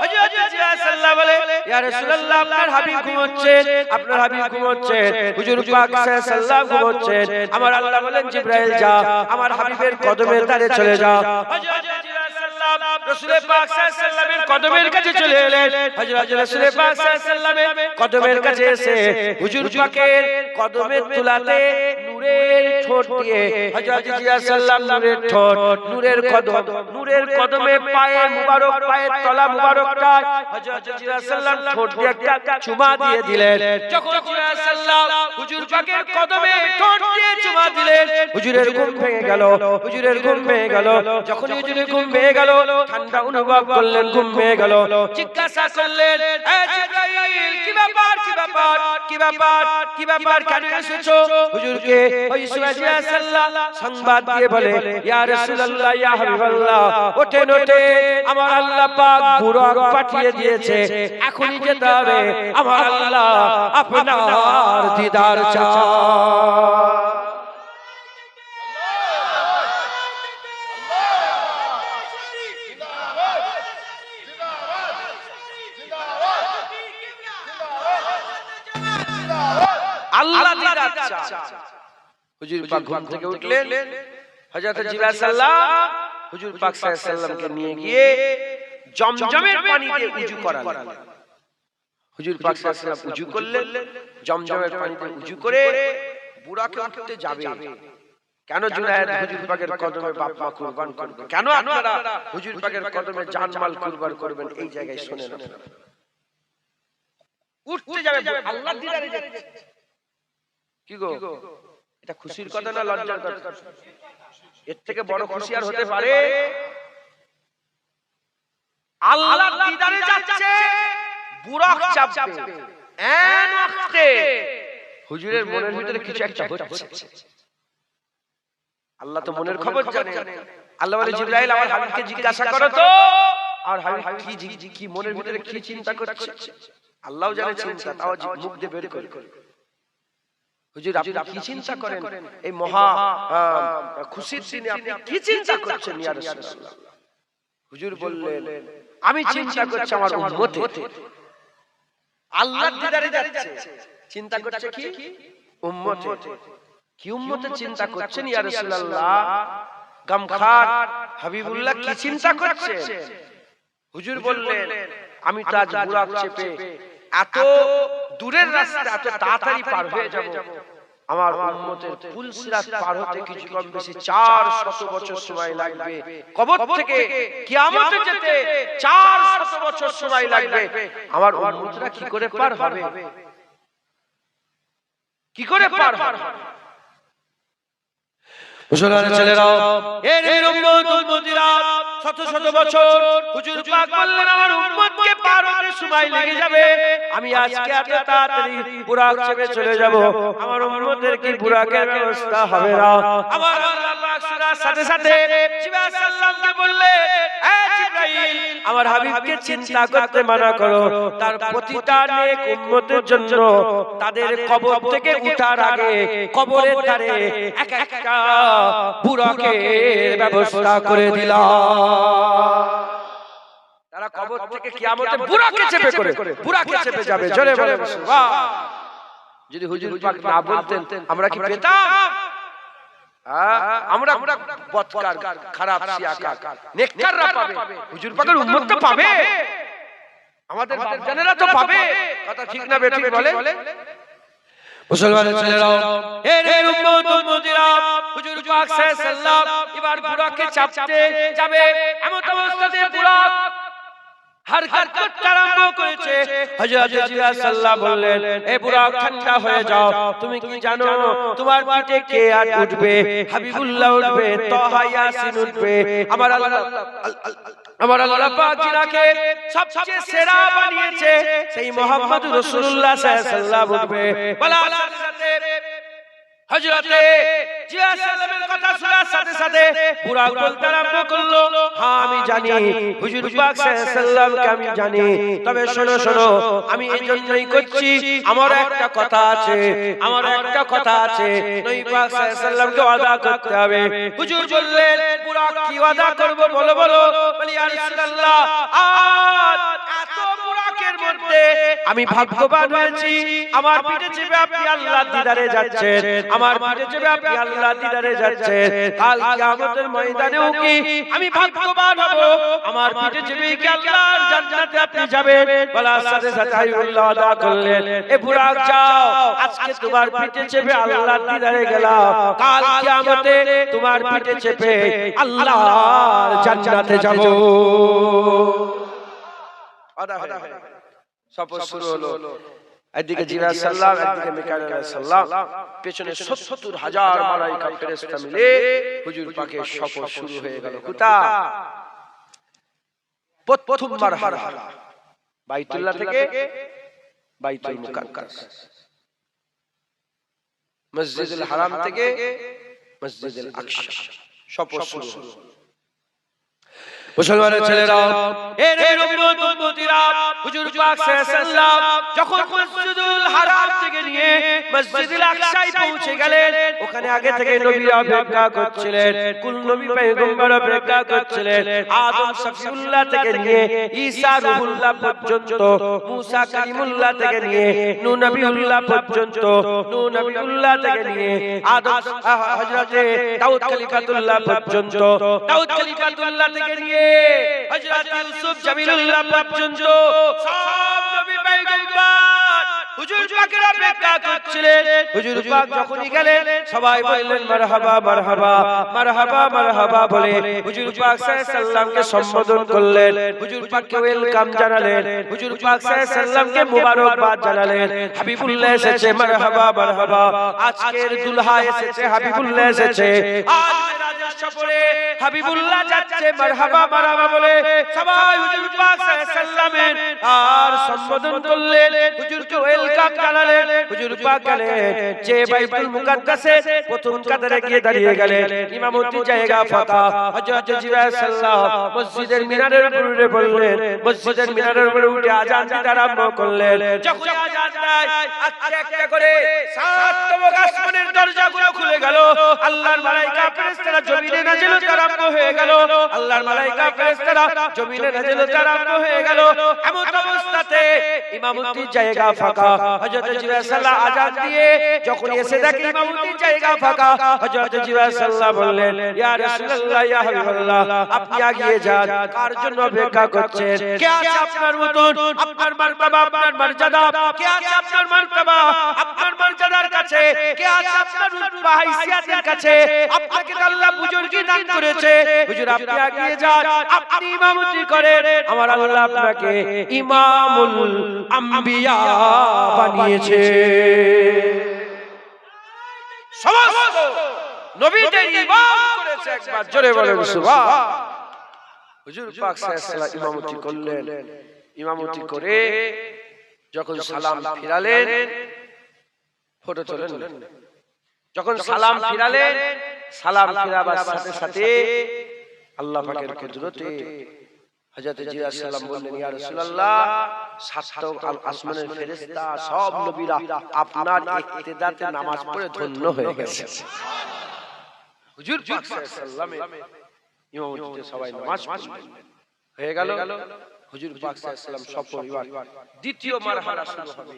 হযরত জিবরাইল সাল্লাম বলে, ইয়া রাসূলুল্লাহ, আপনার হাবিব ঘুমোচ্ছেন, আপনার হাবিব ঘুমোচ্ছেন, হুজুর পাক সাল্লাল্লাহু ঘুমোচ্ছেন। আমার আল্লাহ বলেন, জিবরাইল যা, আমার হাবিবের কদমের ধারে চলে যাও। হযরত জিবরাইল সাল্লাল্লাহু রাসূল পাক সাল্লাল্লাহু আলাইহি ওয়াসাল্লামের কদমের কাছে চলে এলেন হযরত রাসূল পাক সাল্লাল্লাহু আলাইহি ওয়াসাল্লামের কদমের কাছে এসে হুজুর পাকের কদমের তুলাতে নূরের ঠোঁট দিয়ে হযরত জিয়া সাল্লাম নূরের ঠোঁট নূরের কদমে পায়ে মুবারক পায়ের তলা মুবারকটা হযরত জিয়া সাল্লাম ঠোঁট দিয়ে একটা চুমা দিয়ে দিলেন যখন জিয়া সাল্লাম হুজুর পাকের কদমে ঠোঁট দিয়ে চুমা দিলেন হুজুরের ঘুম ভেঙে গেল যখন হুজুরের ঘুম ভেঙে গেল ঠান্ডা অনুভব করলেন ঘুম ভেঙে গেল জিজ্ঞাসা করলেন এ জিবরাইল কি ব্যাপার কেন এসেছো হুজুরকে ওই জিয়া সাল্লাম সংবাদ দিয়ে বলে ইয়া রাসূলুল্লাহ ইয়া হাবিবাল্লাহ ওঠেন আমার আল্লাহ পাক বুরাক পাঠিয়ে দিয়েছে এখনই যেতে হবে আমার আল্লাহ আপনার দিদার চায় আল্লাহ দিদার চায় হুজুর পাক ঘুম থেকে উঠলেন হযরত জিয়া সাল্লাম হুজুর পাক সাল্লাল্লাহু আলাইহি ওয়াসাল্লামকে নিয়ে গিয়ে জমজমের পানি দিয়ে উযু করালেন হুজুর পাক সাল্লাল্লাহু আলাইহি ওয়াসাল্লাম উযু করলেন জমজমের পানিতে উযু করে বুরাকে উঠতে যাবে কেন জুনায়েদ হুজুর পাকের কদমে বাপ মা কুরবান করবে কেন আপনারা হুজুর পাকের কদমে জানমাল কুরবান করবেন এই জায়গায় শুনেন আপনারা উঠতে যাবে আল্লাহ দিদারে যাচ্ছে কি গো এটা খুশির কথা না লজ্জার কথা এর থেকে বড় খুশি আর হতে পারে আল্লাহর দিদারে যাচ্ছে বুরাক চাপবে এন ওয়াক্তে হুজুরের মনের ভিতরে কিছু একটা হচ্ছে আল্লাহ তো মনের খবর জানে আল্লাহ বলে জিবরাইল আমার হাবিবকে জিজ্ঞাসা করো তো আর হাবিব কি মনের ভিতরে কি চিন্তা করছে আল্লাহও জানে চিন্তা তাও মুখ দিয়ে বের করে হুজুর আপনি কি চিন্তা করেন এই মহা খুশির দিনে আপনি কি চিন্তা করছেন ইয়া রাসূলুল্লাহ হুজুর বললেন আমি চিন্তা করছি আমার উম্মতের আল্লাহর দিদারে যাচ্ছে চিন্তা করছে কি উম্মতের কি উম্মতের চিন্তা করছেন ইয়া রাসূলুল্লাহ গামখার হাবিবুল্লাহ কি চিন্তা করছেন হুজুর বললেন আমি তো আজ বুরাক চেপে এত দূরের রাস্তা এত তাড়াতাড়ি পার হয়ে যাব আমার উম্মতের পুলসিরাত পার হতে কিছু কম বেশি 400 বছর সময় লাগবে কবর থেকে কিয়ামতে যেতে 400 বছর সময় লাগবে আমার উম্মতরা কি করে পার হবে মুসলমানের ছেলেরা এর উম্মতিরা শত শত বছর হুজুর পাক বললেন আমার উম্মতকে পার হতে সময় লেগে যাবে আমি আজকে এত তাড়াতাড়ি বুরাক চেপে চলে যাব আমার উম্মতের কি বুরাকের ব্যবস্থা হবে না আমার আল্লাহ পাক শোনার সাথে সাথে জিবরাইল সাল্লামকে বললেন এ জিবরাইল আমার হাবিবকে চিন্তা করতে মানা করো তার প্রতিটা নেক উম্মতের জন্য তাদের কবর থেকে ওঠার আগে কবরের ধারে এক একটা বুরাকের ব্যবস্থা করে দিলাম তারা কবর থেকে কিয়ামতে বুরাকে চেপে যাবে জোরে বলে সুবহান যদি হুজুর পাক না বলতেন আমরা কি পেতাম আমরা বদকার খারাপ শিয়াকার নেককাররা পাবে হুজুর পাকের উম্মত তো পাবে আমাদের বাপ জানেরা তো পাবে কথা ঠিক না বেঠিক বলে মুসলমানের ছেলেরা এর উম্মতিরা হুজুর পাক সাল্লাল্লাহু আলাইহি ওয়াসাল্লাম এবার বুরাকে চাপতে যাবে এমন অবস্থাতে বুরাক হারকাত করতে আরম্ভ করেছে হযরত জিয়া সাল্লাল্লাহু বললেন এ বুরাক ঠান্ডা হয়ে যাও তুমি কি জানো তোমার পিঠে কে আর উঠবে হাবিবুল্লাহ উঠবে তাহা ইয়াসিন উঠবে আমার আল্লাহ পাক যিনাকে সবচেয়ে সেরা বানিয়েছে সেই মুহাম্মদুর রাসূলুল্লাহ সাল্লাল্লাহু আলাইহি ওয়াসাল্লাম উঠবে বলার সাথে হযরতে জিয়া সাল্লামের কথা শোনার সাথে সাথে বুরাক বলতে আরম্ভ করলো হ্যাঁ আমি জানি হুজুর পাক সাল্লাল্লাহু আলাইহি ওয়াসাল্লামকে আমি জানি তবে শোনো আমি এই জন্যই করছি আমার একটা কথা আছে নবী পাক সাল্লাল্লাহু আলাইহি ওয়াসাল্লামকে ওয়াদা করতে হবে হুজুর বললেন বুরাক কি ওয়াদা করব বলো বলি ইয়া রাসূলুল্লাহ আজ এত বুরাকের মধ্যে মধ্যে আমি ভাগ্যবান হয়েছি, আমার পিঠে চেপে আপনি আল্লাহর দিদারে যাচ্ছেন, আমার পিঠে চেপে আপনি আল্লাহর দিদারে যাচ্ছেন। কাল কিয়ামতের ময়দানেও কি আমি ভাগ্যবান হব, আমার পিঠে চেপে কি আল্লাহর জান্নাতে আপনি যাবেন? বলার সাথে সাথে হাবিবুল্লাহ আদা করলেন, এ বুরাক যাও, আজকে তোমার পিঠে চেপে আল্লাহর দিদারে গেলাম, কাল কিয়ামতে তোমার পিঠে চেপে আল্লাহর জান্নাতে যাব। আদা হয়, সফর শুরু হলো। একদিকে জিবরাইল সাল্লাম, একদিকে মিকাইল আলাইহিস সালাম, পেছনে ৭০,০০০ মালায়েকা ফেরেশতা মিলে হুজুর পাকের সফর শুরু হয়ে গেল। কোথায়? প্রথম মারহালা বাইতুল্লাহ থেকে বাইতুল মুকাদ্দাস, মসজিদুল হারাম থেকে মসজিদুল আকসা, সফর শুরু হলো। মুসলমানের ছেলেরা, এ নবীর উম্মতিরা, হুজুর পাক সাল্লাল্লাহু যখন মসজিদুল হারাম থেকে নিয়ে মসজিদুল আকসায় পৌঁছে গেলেন, ওখানে আগে থেকে নবীরা অপেক্ষা করছিলেন, কুল নবী পয়গম্বর অপেক্ষা করছিলেন। আদম সফিউল্লাহ থেকে নিয়ে ঈসা রুহুল্লাহ পর্যন্ত, মুসা কালিমুল্লাহ থেকে নিয়ে নূহ নবিউল্লাহ পর্যন্ত, নূহ নবিউল্লাহ থেকে নিয়ে আদম হযরতে দাউদ খলিফাতুল্লাহ পর্যন্ত, দাউদ খলিফাতুল্লাহ থেকে নিয়ে হযরত ইউসুফ জামিলুল্লাহ পর্যন্ত সব নবী পয়গম্বর হুজুর পাকের অপেক্ষা করছিলেন। হুজুর পাক যখনই গেলেন সবাই বললেন মারহাবা মারহাবা মারহাবা মারহাবা বলে হুজুর পাক সাল্লাল্লাহু আলাইহি সাল্লামকে সম্বোধন করলেন, হুজুর পাককে ওয়েলকাম জানালেন, হুজুর পাক সাল্লাল্লাহু আলাইহি সাল্লামকে মুবারকবাদ জানালেন। হাবিবুল্লাহ এসেছে, মারহাবা মারহাবা, আজকের দুলহা এসেছে, হাবিবুল্লাহ এসেছে, আজ মেরাজের সফরে হাবিবুল্লাহ যাচ্ছে, মারহাবা মারহাবা বলে সবাই হুজুর পাক সাল্লাল্লাহু আলাইহি সাল্লামের আর সম্বোধন করলেন, হুজুরকে ওয়েলকাম জানালেন। হুজুর পাক গেলেন যে বাইতুল মুকাদ্দাসে প্রথম কাতারে গিয়ে দাঁড়িয়ে গেলেন, ইমামতি জায়গা ফাঁকা। হযরত জিবরাইল সাল্লাল্লাহু মসজিদের মিনারের উপরে উঠে পড়লেন, মসজিদের মিনারের উপরে উঠে আযান দিতে আরম্ভ করলেন। যখন আযান দেয় একটা একটা করে সাততম আসমানের দরজাগুলো খুলে গেল, আল্লাহর মালায়েকা ফেরেশতারা জমিনে নাজিল হতে আরম্ভ হয়ে গেল, আল্লাহর মালায়েকা ফেরেশতারা জমিনে নাজিল হতে আরম্ভ হয়ে গেল। এমন অবস্থাতে ইমামতি জায়গা ফাঁকা। হযরত জিবরাইল সাল্লাল্লাহু আযান দিয়ে যখন এসে দেখে ইমামতি জায়গা ফাঁকা, হযরত জিবরাইল সাল্লাল্লাহু বললেন, ইয়া রাসূলুল্লাহ, ইয়া হাবিবাল্লাহ, আপনি এগিয়ে যান, কার জন্য অপেক্ষা করছেন? কে আছে আপনার মতন, আপনার মারতাবা, আপনার মর্যাদা, কে আছে আপনার মারতাবা, আপনার মর্যাদার কাছে, কে আছে আপনার রুতবা হাইসিয়াতের কাছে? আপনাকে আল্লাহ বুজুর্গি দান করেছে, হুজুর আপনি এগিয়ে যান, আপনি ইমামতি করেন, আমার আল্লাহ আপনাকে ইমামুল আম্বিয়া বানিয়েছে। সমস্ত নবীদের ইমাম করেছে, একবার জোরে বলেন সুবহান। হুজুর পাক সাল্লাল্লাহু আলাইহি ইমামতি করলেন, ইমামতি করে যখন সালাম ফিরালেন, ফটো তোলেন, যখন সালাম ফিরালেন, সালাম ফিরাবার সাথে সাথে আল্লাহ পাকের কুদরতে হযরত জিবরাইল সালাম বললেন, ইয়া রাসূলুল্লাহ, সাতটা আসমানের ফেরেশতা সব নবীরা আপনার ইক্তেদাতে নামাজ পড়ে ধন্য হয়ে গেছে। হুজুর পাক সাল্লাল্লাহু আলাইহি ওয়াসাল্লাম ইমামতিতে সবাই নামাজ পড়লেন, হয়ে গেল। হুজুর পাক সাল্লাল্লাহু আলাইহি ওয়াসাল্লাম সফর এবার দ্বিতীয় মারহালা শুরু হবে।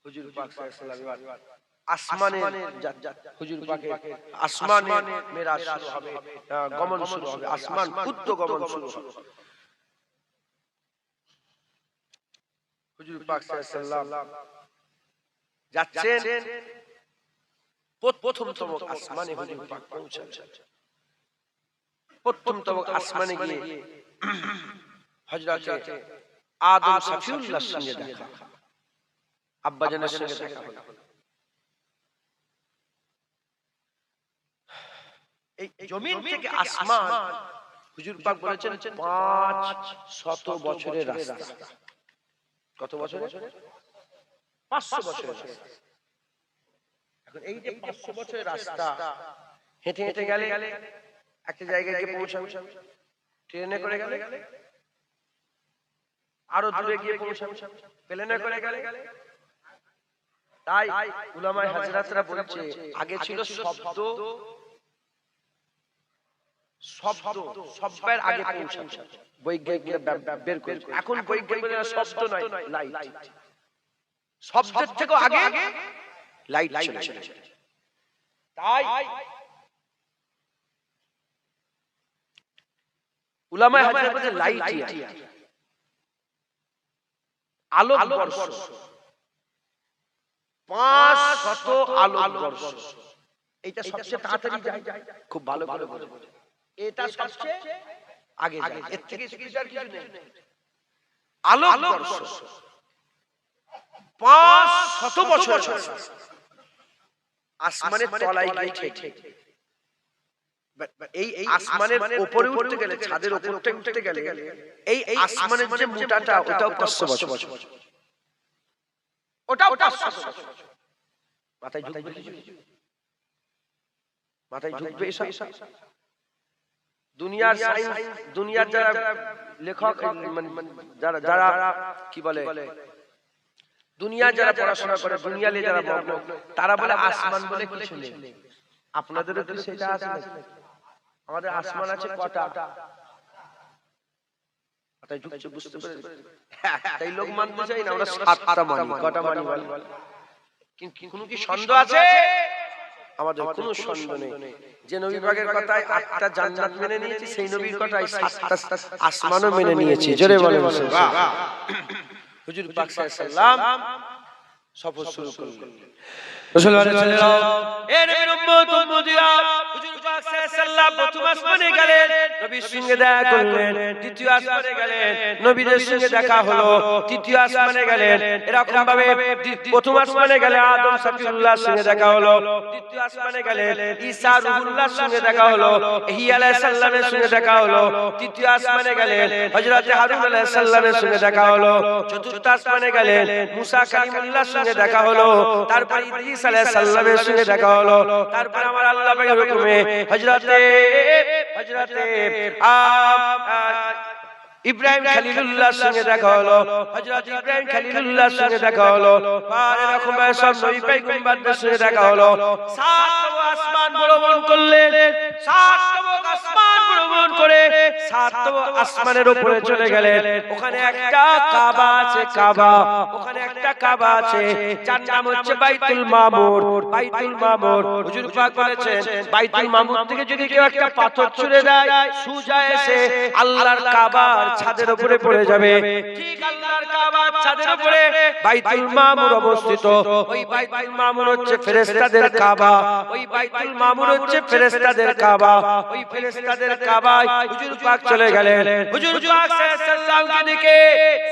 হুজুর পাক সাল্লাল্লাহু আলাইহি ওয়াসাল্লাম আসমানের হুজুর পাকের আসমানের মেরাজ শুরু হবে, গমন শুরু হবে, আসমান উদ্য গমন শুরু হবে। হুজুর পাক সাল্লাল্লাহু আলাইহি ওয়াসাল্লাম যাচ্ছেন, প্রথমতম আসমানে হুজুর পাক পৌঁছাচ্ছেন। প্রথমতম আসমানে গিয়ে হযরত আদম সফিউল্লাহর সঙ্গে দেখা, আব্বাজানের সঙ্গে দেখা হলো। এই জমিন থেকে আসমান হুজুর পাক বলেছেন 500 বছরের রাস্তা। কত বছরের? 500 বছরের রাস্তা। এখন এই যে 500 বছরের রাস্তা হেঁটে হেঁটে গেলে একটা জায়গায় গিয়ে পৌঁছাবে, ট্রেনে করে গেলে আরো দূরে গিয়ে পৌঁছাবে, প্লেনে করে গেলে। তাই উলামায়ে হাজরাতরা বলছে আগে ছিল শব্দ শব্দের আগে পৌঁছাচ্ছে বৈজ্ঞানিকরা বের করে। এখন বৈজ্ঞানিকরা শব্দ নয় লাইট, শব্দের থেকে আগে লাইট চলে। তাই উলামায়ে হাদিস বলে লাইট আলোক বর্ষ 500 আলোক বর্ষ, এটা সবচেয়ে তাড়াতাড়ি যায়, খুব ভালো করে বলে এটা সবচেয়ে আগে যায়, এর থেকে স্পিডার কিছু নেই। আলোক বর্ষ 500 বছর আসমানের তলায় গিয়ে ঠেকে। এই আসমানের উপরে উঠতে গেলে, ছাদের উপরে উঠতে গেলে এই আসমানের যে মোটাটা ওটাও 500 বছর, ওটাও 500 বছর। মাথায় ঢুকবে এসব দুনিয়ার সায়েন্স, দুনিয়ার যারা লেখক, যারা কি বলে দুনিয়া যারা পড়াশোনা করে, দুনিয়া নিয়ে যারা মগ্ন, তারা বলে আসমান বলে কিছু নেই। আপনাদেরও কি সেটা আছে? আমাদের আসমান আছে কটা? মাথায় ঢুকছে, বুঝতে পেরেছেন? তাই লোক মানতে চাই না আমরা 7টা মানি। কটা মানি বল? কোনো কি সন্দেহ আছে? আমাদের কোনো সন্দেহ নেই যে নবী পাকের কথায় 8টা জান্নাত মেনে নিয়েছি, সেই নবীর কথায় 7টা আসমানও মেনে নিয়েছি। জোরে বলেন সুবহান। হুজুর পাক সাল্লাল্লাহু আলাইহি ওয়াসাল্লাম সফর শুরু করলেন। রাসূলুল্লাহ সাল্লাল্লাহু আলাইহি এ নবীর উম্মত-উম্মতীরা, হুজুর পাক সাল্লাল্লাহু প্রথম আসমানে গেলেন, নবীর সঙ্গে দেখা করলেন। দ্বিতীয় আসমানে গেলেন, নবীদের সঙ্গে দেখা হলো। তৃতীয় আসমানে গেলেন, এরকম ভাবে প্রথম আসমানে গেলে আদম সাফিউল্লাহর সঙ্গে দেখা হলো। দ্বিতীয় আসমানে গেলে ঈসা রূহুল্লাহর সঙ্গে দেখা হলো। ইহ্যা আলাইহিস সালামের সঙ্গে দেখা হলো। তৃতীয় আসমানে গেলে হযরত হারুন আলাইহিস সালামের সঙ্গে দেখা হলো। চতুর্থ আসমানে গেলে মুসা কালিমুল্লাহর সঙ্গে দেখা হলো। তারপর ইদ্রিস আলাইহিস সালামের সঙ্গে দেখা হলো। তারপর আমার আল্লাহ পাকের হুকুমে হযরতে ইব্রাহিম খলিলুল্লাহর সঙ্গে দেখা হলো। হযরত ইব্রাহিম খলিলুল্লাহর সঙ্গে দেখা হলো। আর এরকম ভাবে সব নবী পয়গম্বরদের সঙ্গে দেখা হলো। 7 আসমান ভ্রমণ করলেন। 7 আসমান ভ্রমণ করে 7 আসমানের উপরে চলে গেলেন। ওখানে একটা কাবা আছে, কাবা, ওখানে একটা কাবা আছে, যার নাম হচ্ছে বাইতুল মামুর। বাইতুল মামুর, হুজুর পাক বলেছেন বাইতুল মামুর থেকে যদি কেউ একটা পাথর ছুঁড়ে দেয়, সোজা এসে আল্লাহর কাবার ছাদের উপরে পড়ে যাবে। ঠিক আল্লাহর কাবার ছাদের উপরে বাইতুল মামুর অবস্থিত। ওই বাইতুল মামুর হচ্ছে ফেরেশতাদের কাবা। ওই বাইতুল মামুর হচ্ছে ফেরেশতাদের কাবা। ওই ফেরেশতাদের কাবায় হুজুর পাক চলে গেলেন। হুজুর পাক সাল্লাল্লাহু আলাইহি দেখে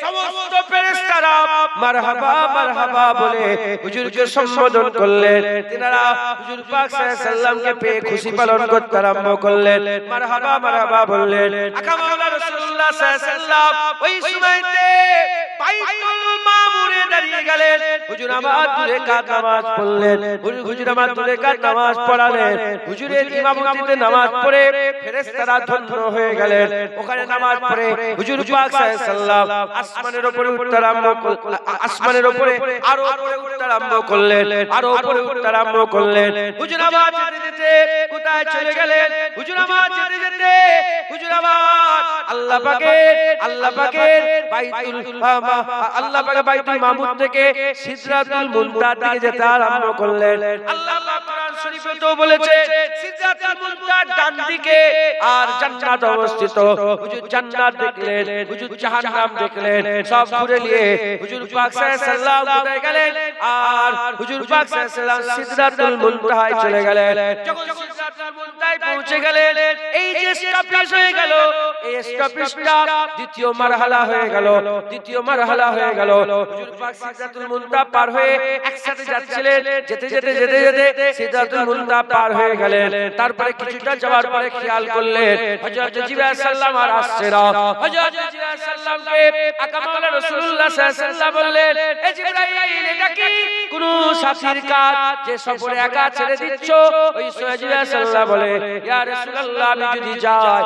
সমস্ত ফেরেশতারা মারহাবা মারহাবা বলে হুজুরকে সম্বোধন করলেন। তিনারা হুজুর পাক সাল্লাল্লাহু পেয়ে খুশি পালন করতে আরম্ভ করলেন। মারহাবা মারহাবা বললেন। আকা মাওলানা রাসূলুল্লাহ সাল্লাল্লাহু ওই সময়তে বাইতুল মামুরে দাঁড়িয়ে গেলেন। হুজুর আমার দুই রাকাত নামাজ পড়লেন। হুজুর আমার দুই রাকাত নামাজ পড়ালেন। হুজুরের ইমামতিতে নামাজ পড়ে ফেরেশতারা ধন্য হয়ে গেলেন। ওখানে নামাজ পড়ে হুজুর পাক সাল্লাল্লাহু আসমানের উপরে উঠতে আরম্ভ করলেন। আসমানের উপরে আরো উপরে উঠতে আরম্ভ করলেন, আরো উপরে উঠতে আরম্ভ করলেন। হুজুর আমার যেতে যেতে কোথায় চলে গেলেন? হুজুর আমার যেতে যেতে হুজুর আমার আল্লাহ পাকের বাইতুল মামুর থেকে সিদরাতুল মুনতাহা দিকে যেতে আরম্ভ করলেন। আল্লাহ পাক কোরআন শরীফে তো বলেছে সিদরাতুল মুনতাহার ডান দিকে আর জান্নাত অবস্থিত। হুজুর জান্নাত দেখলেন, হুজুর জাহান্নাম দেখলেন, সব ঘুরে নিয়ে হুজুর পাক সাল্লাল্লাহু আলাইহি গেলেন। আর হুজুর পাক সাল্লাল্লাহু সিদরাতুল মুনতাহায় চলে গেলেন। যখন সিদরাতুল মুনতাহায় পৌঁছে গেলেন, এই যে স্টপেজ হয়ে গেল, এই স্টপেজটা দ্বিতীয় মারহালা হয়ে গেল। দ্বিতীয় মারহালা হয়ে গেল। হুজুর পাক সিদরাতুল মুনতাহা পার হয়ে একসাথে যাচ্ছিলেন। যেতে যেতে যেতে যেতে সিদরাতুল মুনতাহা পার হয়ে গেলেন। তারপরে কিছুটা যাওয়ার পরে খেয়াল করলেন হযরত জিবরাইল সাল্লাম আর আসছে না। হযরত জিবরাইল সাল্লামকে আকা মাওলানা রাসূলুল্লাহ সাল্লাল্লাহু আলাইহি ওয়াসাল্লাম বললেন, এ জিবরাইল, এটা কি কোন সাথীর কাজ যে সফরে একা ছেড়ে দিচ্ছ? ওই সময় জিবরাইল সাল্লাল্লাহু বলে, ইয়া রাসূলুল্লাহ, আমি যদি যাই,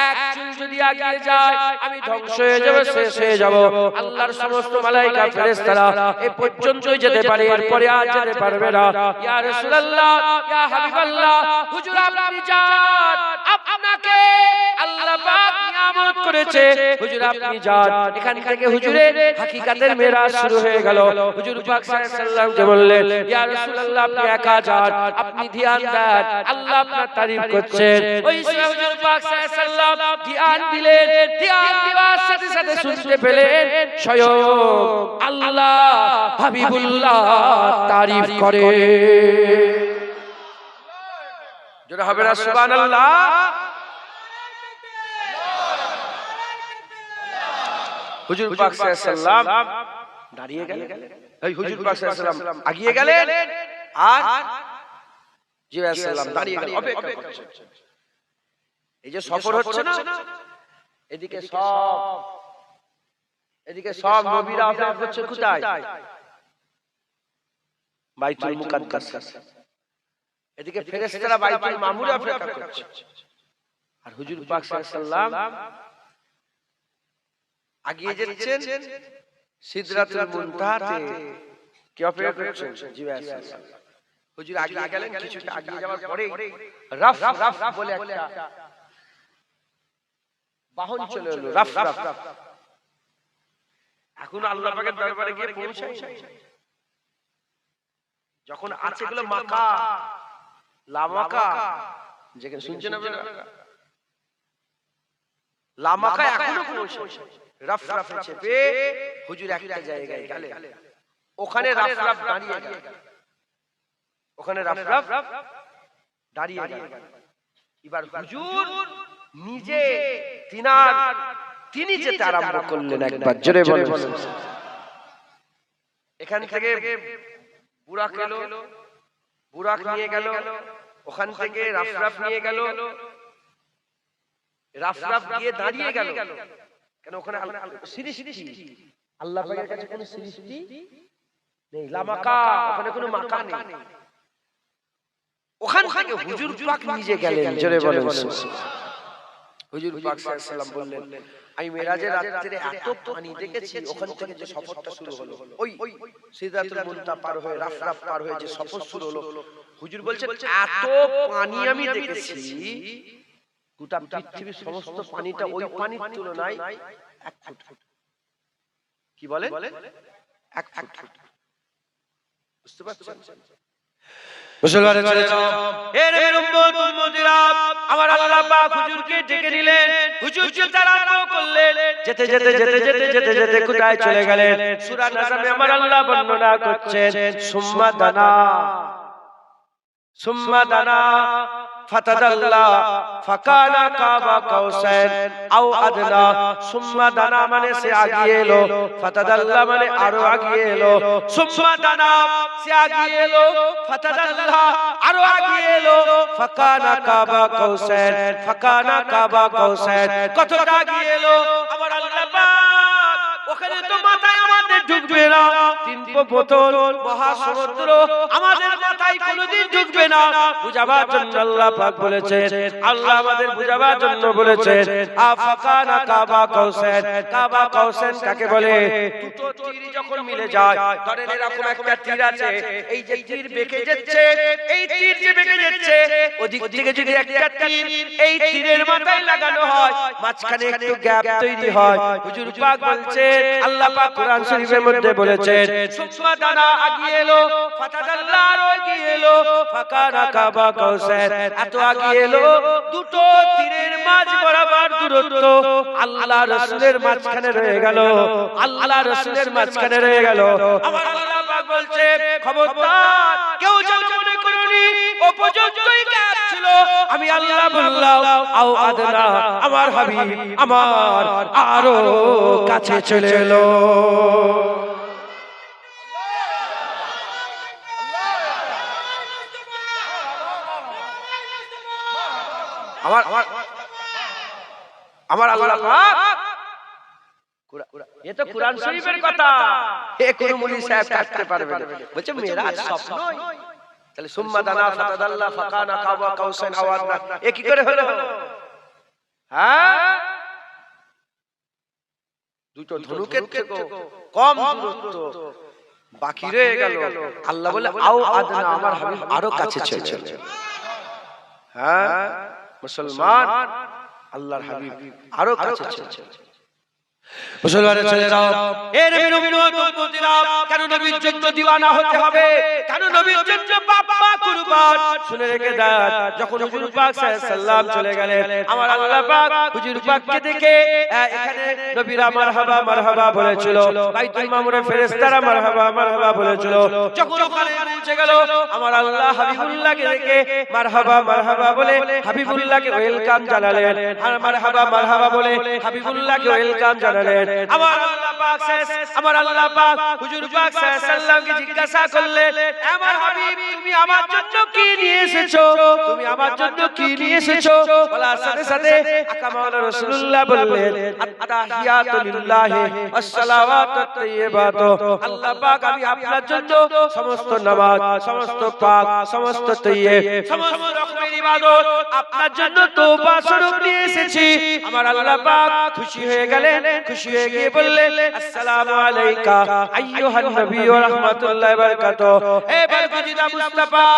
এক চুল যদি এগিয়ে যায়, আমি ধ্বংস হয়ে যাব, শেষ হয়ে যাব। আল্লাহর সমস্ত মালায়েকা ফেরেশতারা এই পর্যন্তই যেতে পারে, এরপরে আর যেতে পারবে না। ইয়া রাসূলুল্লাহ, ইয়া হাবিবাল্লাহ, হুজুর আপনি যান, আপনার আপনাকে আল্লাহ পাক নিয়ামত করেছে, হুজুর আপনি যান। এখান থেকে হুজুরের হাকিকাতের মেরাজ শুরু হয়ে গেল। হুজুর পাক সাল্লাল্লাহু আলাইহি ওয়াসাল্লামকে বললেন, ইয়া রাসূলুল্লাহ আপনি একা যান, আপনি ধ্যান দেন, আল্লাহ আপনার তারিফ করছেন। ওই সময় হুজুর পাক সাল্লাল্লাহু আলাইহি ওয়াসাল্লাম ধ্যান দিলেন। ধ্যান দেওয়ার সাথে সাথে শুনতে পেলেন স্বয়ং আল্লাহ হাবিবুল্লাহ তারিফ করে। জোরে হবে না সুবহানাল্লাহ? হুজুর পাক সাল্লাল্লাহু আলাইহি ওয়াসাল্লাম দাঁড়িয়ে গেলেন। এই হুজুর পাক সাল্লাল্লাহু আলাইহি ওয়াসাল্লাম আগিয়ে গেলেন আর জিবরাইল আলাইহিস সালাম দাঁড়িয়ে গেলেন, অপেক্ষা করছেন। এই যে সফর হচ্ছে না, এদিকে নবীরা অপেক্ষা করছে কোথায়? বাইতুল মুকাদ্দাস। এদিকে ফেরেশতারা বাইতুল মামুরে অপেক্ষা করছে। আর হুজুর পাক সাল্লাল্লাহু আলাইহি ওয়াসাল্লাম আগিয়ে যাচ্ছেন সিদরাতুল মুনতাহাতে। কি অপেক্ষা করছেন? জিবরাইল আলাইহিস সালাম। হুজুর আগিয়ে গেলেন, কিছুটা আগিয়ে যাওয়ার পরে রাফ বলে একটা বাহন চলে এলো, রাফ। এখন আল্লাহ পাকের দরবারে গিয়ে পৌঁছায় যখন আছে গুলো মাকা লামাকা, যেখানে শুনছেন আপনারা লামাকা এখনো পৌঁছায়। রাফ চেপে হুজুর একটা জায়গায় গেলেন, ওখানে রাফ দাঁড়িয়ে গেল। ওখানে রাফ দাঁড়িয়ে গেল। এবার হুজুর নিজে তিনি যেতে আরম্ভ করলেন। একবার জোরে বলেন। এখান থেকে বুরাক এলো, বুরাক নিয়ে গেল, ওখান থেকে রাফ নিয়ে গেল, রাফ গিয়ে দাঁড়িয়ে গেল। কেন ওখানে সৃষ্টি আল্লাহ পাকের কাছে কোনো সৃষ্টি নেই, লামাকা, ওখানে কোনো মাকা নেই। ওখান থেকে হুজুর পাক নিজে গেলেন। জোরে বলেন। হুজুর পাক সাল্লাল্লাহু আলাইহি ওয়াসাল্লাম বললেন, আমি মেরাজের রাতে এত পানি দেখেছি। ওখান থেকে যে সফরটা শুরু হলো, ওই সিদরাতুল মুনতাহা পার হয়ে রাফ পার হয়ে যে সফর শুরু হলো, হুজুর বলছেন এত পানি আমি দেখেছি, গোটা পৃথিবীর সমস্ত পানিটা ওই পানির তুলনায় 1 ফুট। কি বলেন? 1 ফুট। বুঝতে পারছেন? মুসলমানের ছেলেরা, এর উম্মতিরা, আমার আল্লাহ পাক হুজুরকে ডেকে নিলেন। হুজুর চলতে আরম্ভ করলেন। যেতে কোথায় চলে গেলেন? সূরা নাজমে আমার আল্লাহ বর্ণনা করছেন, সুম্মা দানা ফাতাদাল্লা ফাকানা কাবা কাউসাইন আও আদনা। সুম্মা দানা মানে সে আগিয়ে এলো, ফাতাদাল্লা মানে আরো আগিয়ে এলো। সুম্মা দানা সে আগিয়ে এলো, ফাতাদাল্লা আরো আগিয়ে এলো, ফাকানা কাবা কাউসাইন। কতটা আগিয়ে এলো? আমার আল্লাহ পাক ওখানে তো মাথায় আমাদের ঢুকবে না। 3 বোতল মহাসমুদ্র আমাদের মাথায় কোনোদিন ঢুকবে না। বুঝাবার জন্য আল্লাহ পাক বলেছেন, আল্লাহ আমাদের বুঝাবার জন্য বলেছেন, আফাকানা কাবা কাউসাইন কাকে বলে? দুটো তীর যখন মিলে যায়, ধরেন এরকম একটা তীর আছে, এই যে তীর বেঁকে যাচ্ছে, এই তীর যে বেঁকে যাচ্ছে, ওদিক থেকে যদি একটা তীর এই তীরের মাথায় লাগানো হয়, মাঝখানে একটু গ্যাপ তৈরি হয়। হুজুর পাক বলছেন, আল্লাহ পাক কোরআন শরীফের মধ্যে বলেছেন, সুম্মা দানা আগিয়ে এলো, ফাতাদাল্লা আরো আগিয়ে এলো, ফাকানা কাবা কাউসাইন এত আগিয়ে এলো, দুটো তীরের মাঝ বরাবর দূরত্ব আল্লাহ রাসূলের মাঝখানে রয়ে গেল। আল্লাহ রাসূলের মাঝখানে রয়ে গেল। আমার আল্লাহ পাক বলছে, খবরদার কেউ যেন মনে করনি ও পর্যন্তই গ্যাপ ছিল। আমি আল্লাহ বললাম, আও আদনা, আমার হাবিব আমার আরো কাছে চলে এলো। আমার আল্লাহ পাক, এ তো কোরআন শরীফের কথা, এ কোন মুনি সাহেব কাটতে পারবে না। বলছে মেরাজ স্বপ্ন। তাহলে সুম্মা দানা ফাতাদাল্লা ফাকানা কাবা কাউসাইন আও আদনা, এ কি করে হলো? হ্যাঁ, দুটো ধনুকের থেকে কম দূরত্ব বাকি রয়ে গেল। আল্লাহ বলে, আও আদনা, আমার হাবিব আরো কাছে চলে। হ্যাঁ, মুসলমান আল্লাহর হাবিব আরো কাছে ছিল। মুসলমানের ছেলেরা, এ নবীর উম্মত উম্মতিরা, কেন নবীর জন্য দিওয়ানা হতে হবে? কেন নবীর জন্য বাবা কুরবান? শুনে রেখে দেন, যখন হুজুর পাক সাল্লাল্লাহু আলাইহি সাল্লাম চলে গেলেন, আমার আল্লাহ পাক হুজুর পাককে দেখে এখানে নবীরা মারহাবা মারহাবা বলেছিল, বাইতুল মামুরে ফেরেশতারা মারহাবা মারহাবা বলেছিল। যখন ওখানে পৌঁছে গেল, আমার আল্লাহ হাবিবুল্লাহকে দেখে মারহাবা মারহাবা বলে হাবিবুল্লাহকে ওয়েলকাম জানালেন, আর মারহাবা মারহাবা বলে হাবিবুল্লাহকে ওয়েলকাম জানালেন। আমার আল্লাহ পাক হুজুর পাক সাল্লাল্লাহু আলাইহি সাল্লামকে জিজ্ঞাসা করলেন, আমার হাবিব তুমি আমার জন্য কি নিয়ে এসেছো? তুমি আমার জন্য কি নিয়ে এসেছো? বলার সাথে সাথে আকা মাওলানা রাসূলুল্লাহ বললেন, আত-তাহিয়াতু লিল্লাহি ওয়াস-সালাওয়াতু আত-তাইয়্যিবাতু। আল্লাহ পাক আমি আপনার জন্য সমস্ত নামাজ, সমস্ত পাক, সমস্ত তাইয়্যিব, সমস্ত রকমের ইবাদত আপনার জন্য তওবা স্বরূপ নিয়ে এসেছি। আমার আল্লাহ পাক খুশি হয়ে গেলেন, খুশি হয়ে গিয়ে বললেন, আসসালামু আলাইকা আইয়ুহান নবী ওয়া রাহমাতুল্লাহি ওয়া বারাকাতুহু। হে বরকতিদা মুস্তাফা,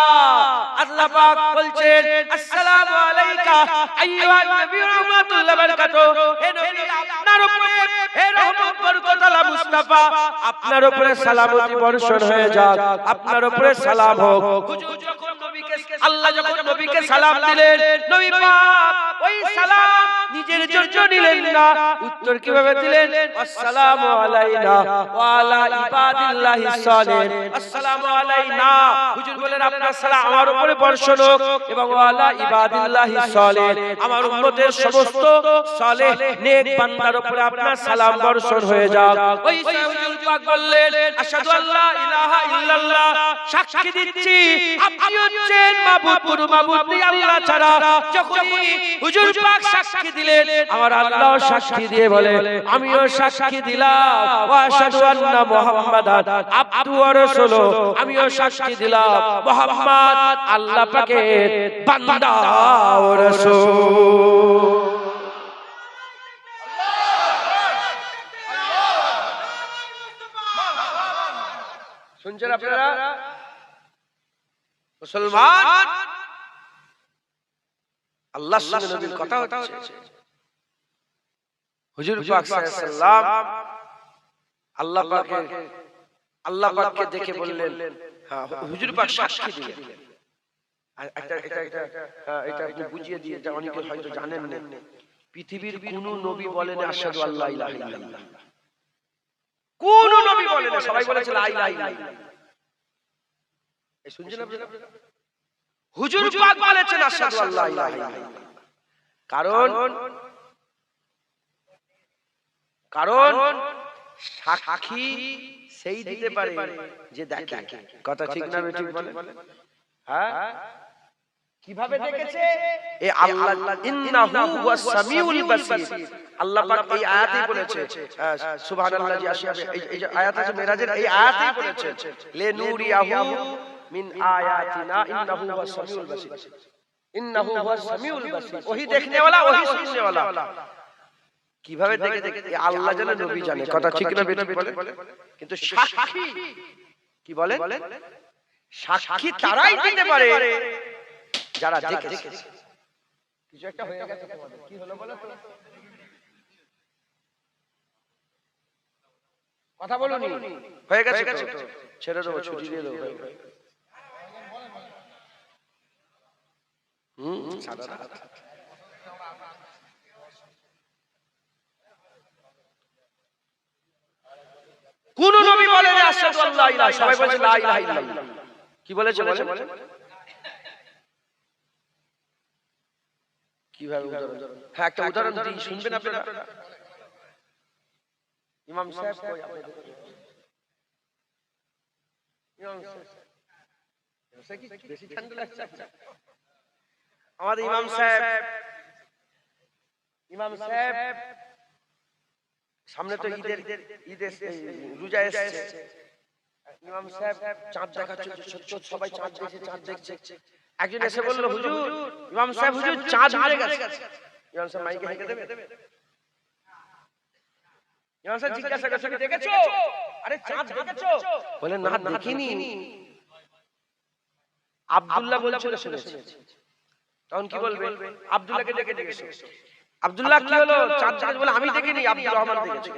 আল্লাহ পাক বলছেন, আসসালামু আলাইকা আইয়ুহান নবী ওয়া রাহমাতুল্লাহি ওয়া বারাকাতুহু। হে নবী আপনার উপরে, হে রহমত বরকত আলা মুস্তাফা, আপনার উপরে সালামতি বর্ষণ হয়ে যাক, আপনার উপরে সালাম হোক। হুজুর যখন নবীকে, আল্লাহ যখন নবীকে সালাম দিলেন, নবী পাক ওই সালাম নিজের জন্য নিলেন না, উত্তর কিভাবে দিলেন? আসসালামু আলাইনা ওয়া আলা ইবাদিল্লাহিস সালিহিন। আসসালামু আলাইনা, হুজুর বলেন আপনার সালাম আমার উপরে বর্ষণ হোক, এবং ওয়া আলা ইবাদিল্লাহিস সালিহিন, আমার উম্মতের সমস্ত সালেহ নেক বান্দার উপরে আপনার সালাম বর্ষণ হয়ে যাক। ওই হুজুর পাক বললেন, আশহাদু আল্লা ইলাহা ইল্লাল্লাহ, সাক্ষী দিচ্ছি আপনি হচ্ছেন মাবুদ, কোনো মাবুদ নেই আল্লাহ ছাড়া। যখনই হুজুর পাক সাক্ষী দিলেন, আমার আল্লাহ সাক্ষী দিয়ে বলে, আমিও সাক্ষী দিলাম, ওয়া আশহাদু আন্না মুহাম্মাদান আবদুহু ওয়া রাসূলুহু, আমিও সাক্ষী দিলাম মুহাম্মদ আল্লাহ পাকের বান্দা ও রাসূল। শুনছেন আপনারা? মুসলমান আল্লাহর সঙ্গে নবীর কথা হচ্ছে। হুজুর পাক সাল্লাল্লাহু আলাইহি সাল্লাম আল্লাহ পাককে দেখে বললেন, হ্যাঁ হুজুর পাক সাক্ষী দিলেন। এটা আপনি বুঝিয়ে দিয়ে, এটা অনেকে হয়তো জানেন না, পৃথিবীর কোন নবী বলেন আশহাদু আল্লা ইলাহা ইল্লাল্লাহ, কোন নবী বলেন, সবাই বলেছে লা ইলাহা ইল্লাল্লাহ। এই শুনছেন আপনারা? হুজুর পাক বলেছেন আশহাদু আল্লা ইলাহা ইল্লাল্লাহ। কারণ সাক্ষী সেই দিতে পারে যে দেখে। কথা ঠিক না বেঠিক বলেন? হ্যাঁ, কিভাবে দেখেছে? এ আল্লাহ ইন্নাহু হুয়াস সামিউল বাসীর। আল্লাহ পাক এই আয়াতেই বলেছে, সুবহানাল্লাহি আশিয়াবে, এই যে আয়াত আছে মেরাজের, এই আয়াতেই বলেছে, লিনুরিয়াহু মিন আয়াতিনা ইন্নাহু হুয়াস সামিউল বাসীর। ইন্নাহু হুয়াস সামিউল বাসীর, ওহি দেখনে वाला, ওহি শুননে वाला। কিভাবে দেখে? আল্লাহ জানে, নবী জানে। কথা ঠিক না বেঠিক বলেন? কিন্তু সাক্ষী কি বলেন? সাক্ষী তারাই দিতে পারে যারা দেখেছে। কিছু একটা হয়ে গেছে তোমাদের, কি হলো বলো তো? কথা বলুনি, হয়ে গেছে তো, ছেড়ে দেবো, ছুটি দিয়ে দেবো। সাদা কোন নবী বলেন আশহাদু আল্লা ইলাহা, সবাই বলেছে লা ইলাহা ইল্লাল্লাহ। কি বলেছে? বলেন কিভাবে উদাহরণ? হ্যাঁ, একটা উদাহরণ দিই, শুনবেন আপনারা? ইমাম সাহেব কই আপনাদের? ইমাম সাহেব কি বেশি ঠান্ডা লাগছে? আমাদের ইমাম সাহেব সামনে তো ঈদের রোজা এসেছে। ইমাম সাহেব চাঁদ দেখাচ্ছে, সবাই চাঁদ দেখছে। একজন এসে বলল, হুজুর, ইমাম সাহেব, হুজুর চাঁদ হারে গেছে। ইমাম সাহেব মাইকে হেঁকে দেবে। ইমাম সাহেব জিজ্ঞাসা করছে, দেখেছো? আরে চাঁদ দেখেছো? বলে না, দেখিনি। আব্দুল্লাহ বলছিল শুনেছি। তখন কি বলবে? আব্দুল্লাহকে ডেকে ডেকেছে। আব্দুল্লাহ কি হলো? চাঁদ দেখেছে বলে আমি দেখিনি, আব্দুর রহমান দেখেছে।